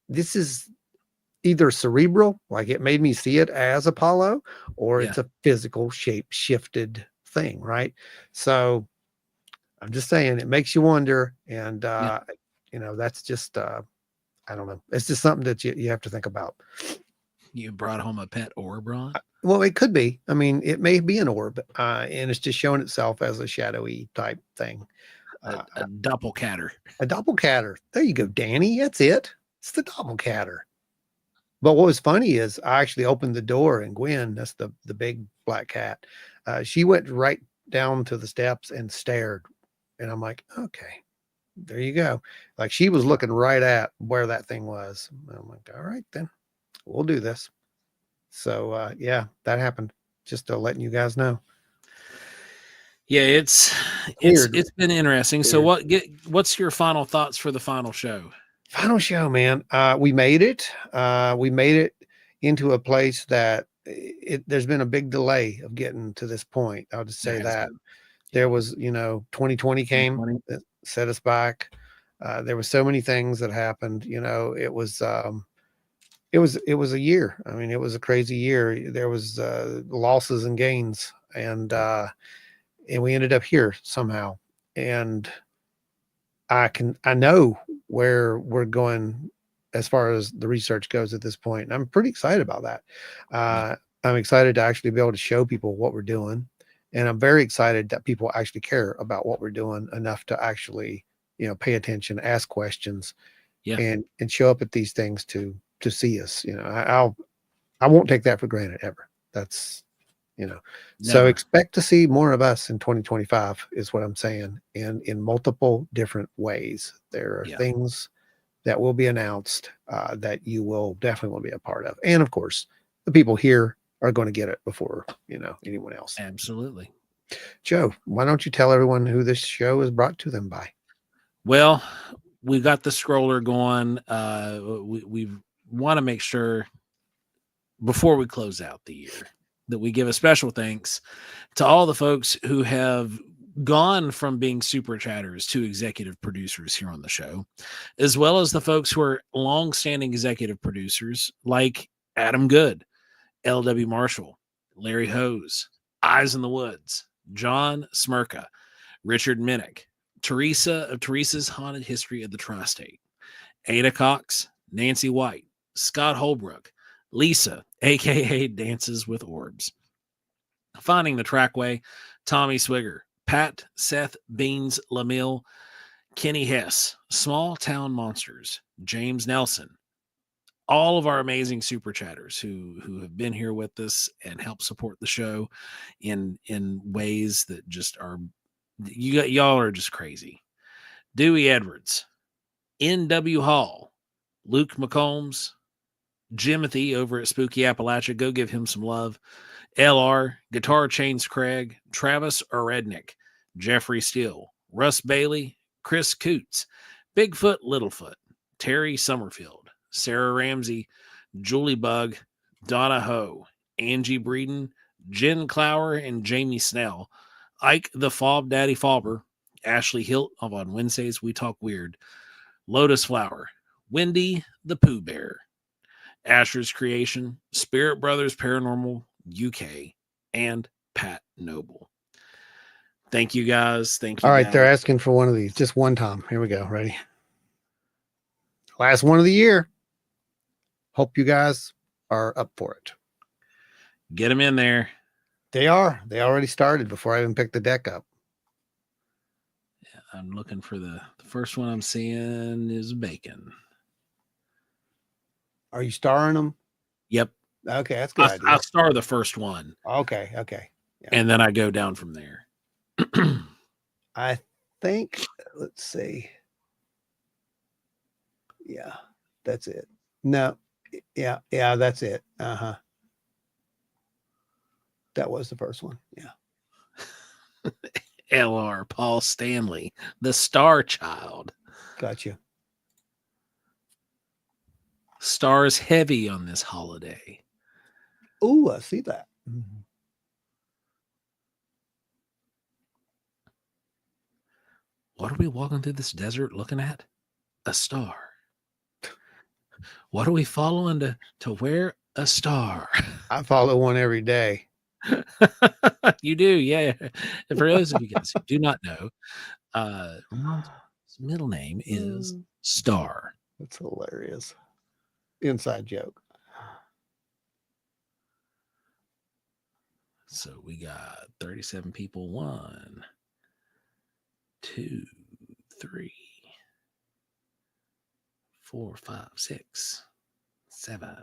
this is either cerebral, like it made me see it as Apollo, or it's a physical shape shifted thing, right? So I'm just saying, it makes you wonder. And, you know, that's just, I don't know. It's just something that you have to think about. You brought home a pet orb, Ron? Well, it could be. I mean, it may be an orb, and it's just showing itself as a shadowy type thing. A doppelganger. A doppelganger. There you go, Danny. That's it. It's the Doppelganger. But what was funny is I actually opened the door, and Gwen, that's the big black cat, she went right down to the steps and stared. And I'm like, okay, there you go. Like she was looking right at where that thing was. I'm like, all right, then we'll do this. So yeah, that happened. Just letting you guys know. Yeah, it's Weird. been interesting. So Weird. what's your final thoughts for the final show? Final show, man. We made it. We made it into a place that there's been a big delay of getting to this point. I'll just There say has that. been. There Yeah. was, 2020 came 2020. that set us back. There were so many things that happened. It was a year. I mean, it was a crazy year. There was losses and gains, and we ended up here somehow. And I know where we're going as far as the research goes at this point. And I'm pretty excited about that. Yeah. I'm excited to actually be able to show people what we're doing. And I'm very excited that people actually care about what we're doing enough to actually, pay attention, ask questions, Yeah. and show up at these things to see us. I won't take that for granted ever. That's so Never. expect to see more of us in 2025 is what I'm saying, and in multiple different ways. There are Yeah. things that will be announced that you will definitely want to be a part of. And of course, the people here are going to get it before, anyone else. Absolutely. Joe, why don't you tell everyone who this show is brought to them by? Well, we got the scroller going. We want to make sure before we close out the year that we give a special thanks to all the folks who have gone from being super chatters to executive producers here on the show, as well as the folks who are long-standing executive producers like Adam Good, L.W. Marshall, Larry Hose, Eyes in the Woods, John Smirka, Richard Minnick, Teresa of Teresa's Haunted History of the Tri-State, Ada Cox, Nancy White, Scott Holbrook, Lisa, aka Dances with Orbs, Finding the Trackway, Tommy Swigger, Pat, Seth, Beans, Lamille, Kenny Hess, Small Town Monsters, James Nelson, all of our amazing super chatters who have been here with us and help support the show in ways that just are y'all are just crazy. Dewey Edwards, N.W. Hall, Luke McCombs, Jimothy over at Spooky Appalachia. Go give him some love. LR, Guitar Chains Craig, Travis Orednick, Jeffrey Steele, Russ Bailey, Chris Coots, Bigfoot Littlefoot, Terry Summerfield, Sarah Ramsey, Julie Bug, Donna Ho, Angie Breeden, Jen Clower, and Jamie Snell, Ike the Fob Daddy Fauber, Ashley Hilt of On Wednesdays We Talk Weird, Lotus Flower, Wendy the Pooh Bear, Asher's Creation, Spirit Brothers Paranormal UK, and Pat Noble. Thank you guys. Thank you. All right, guys. they're asking for one of these. Just one time. Here we go. Ready? Last one of the year. Hope you guys are up for it. Get them in there. They are. They already started before I even picked the deck up. I'm looking for the first one I'm seeing is Bacon. Are you starring them? Yep. Okay, that's a good idea. I star the first one. Okay. Yeah. And then I go down from there. I think, let's see. Yeah, that's it. No, yeah, that's it. Uh-huh. That was the first one. Yeah. LR, Paul Stanley, the Star Child. Gotcha. Stars heavy on this holiday. Oh, I see that. Mm-hmm. What are we walking through this desert looking at? A star. What are we following to wear a star? I follow one every day. You do, yeah. For those of you guys who do not know, his middle name is Star. That's hilarious. Inside joke. So we got 37 people. 1, 2, 3, 4, 5, 6, 7, 8, 9,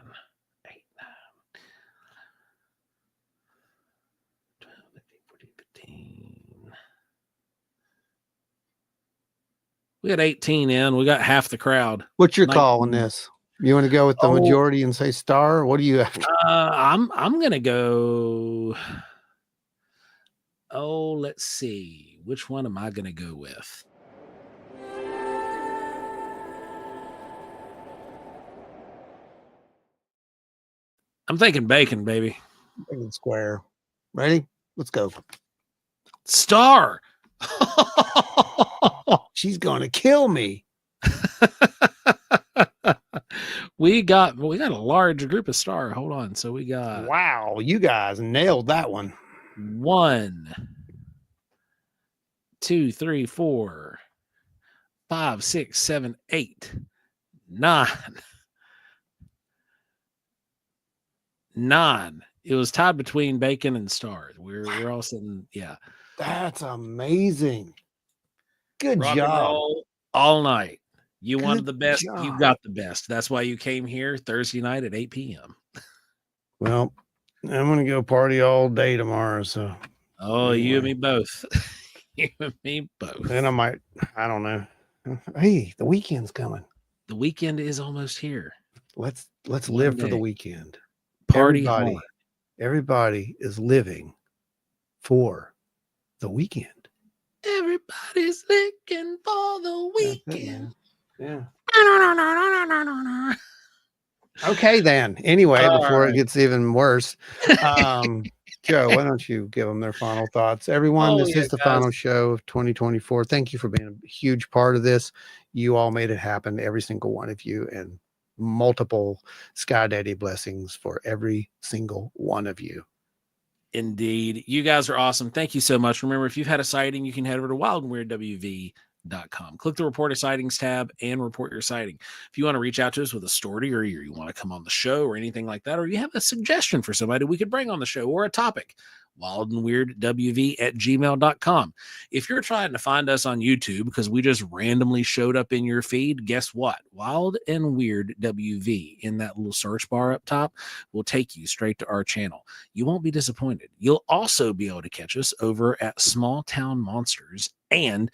12, 13, 14, 15. We got 18 in. We got half the crowd. What's your call on 19. this? You want to go with the majority and say star? Or what do you have? I'm gonna go. Oh, let's see. Which one am I gonna go with? I'm thinking bacon, baby. Bacon square. Ready? Let's go. Star. She's going to kill me. we got a large group of star. Hold on. So we got Wow, you guys nailed that one. 1, 2, 3, 4, 5, 6, 7, 8, 9. 9. It was tied between bacon and stars. We're all sitting, yeah. That's amazing. Good Rock job. and roll all night. You Good wanted the best. job. You got the best. That's why you came here Thursday night at 8 p.m. Well, I'm going to go party all day tomorrow. So, Oh, you and anyway. me both. You and me both. Then I don't know. Hey, the weekend's coming. The weekend is almost here. Let's One live for the day. weekend. Party hard. Everybody is living for the weekend. Everybody's looking for the That's it, weekend. man. Yeah. Okay, then. Anyway, All before right. it gets even worse, Joe, why don't you give them their final thoughts? Everyone, Oh, this yeah, is the guys. final show of 2024. Thank you for being a huge part of this. You all made it happen, every single one of you, and multiple Sky Daddy blessings for every single one of you. Indeed. You guys are awesome. Thank you so much. Remember, if you've had a sighting, you can head over to wildandweirdwv.com. Click the report a sightings tab and report your sighting. If you want to reach out to us with a story, or you want to come on the show or anything like that, or you have a suggestion for somebody we could bring on the show or a topic, wildandweirdwv@gmail.com. If you're trying to find us on YouTube because we just randomly showed up in your feed, guess what? Wild and Weird WV in that little search bar up top will take you straight to our channel. You won't be disappointed. You'll also be able to catch us over at Small Town Monsters and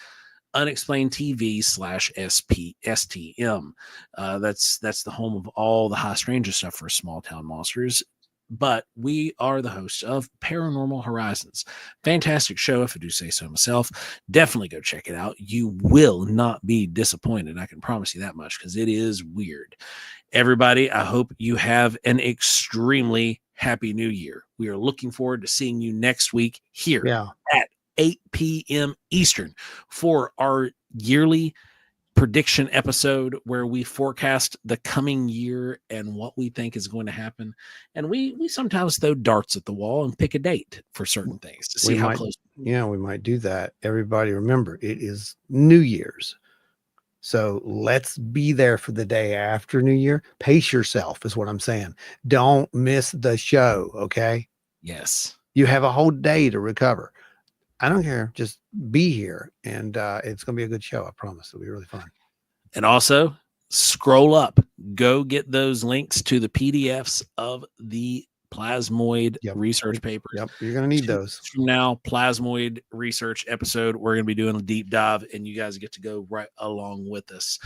Unexplained TV /STM. That's the home of all the high stranger stuff for Small Town Monsters. But we are the hosts of Paranormal Horizons. Fantastic show, if I do say so myself. Definitely go check it out. You will not be disappointed. I can promise you that much, because it is weird. Everybody, I hope you have an extremely happy new year. We are looking forward to seeing you next week here at 8 p.m. Eastern for our yearly prediction episode where we forecast the coming year and what we think is going to happen. And we sometimes throw darts at the wall and pick a date for certain things to see how close. Yeah, we might do that. Everybody remember, it is New Year's. So let's be there for the day after New Year. Pace yourself is what I'm saying. Don't miss the show, okay? Yes. You have a whole day to recover. I don't care. Just be here, and it's going to be a good show. I promise. It'll be really fun. And also, scroll up. Go get those links to the PDFs of the plasmoid research papers. Yep, you're going to need those. From now, plasmoid research episode. We're going to be doing a deep dive, and you guys get to go right along with us.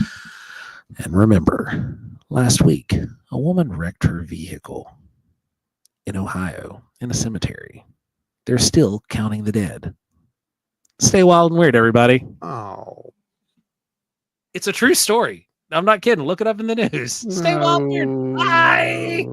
And remember, last week, a woman wrecked her vehicle in Ohio in a cemetery. They're still counting the dead. Stay wild and weird, everybody. Oh. It's a true story. I'm not kidding. Look it up in the news. Stay wild and weird. Bye.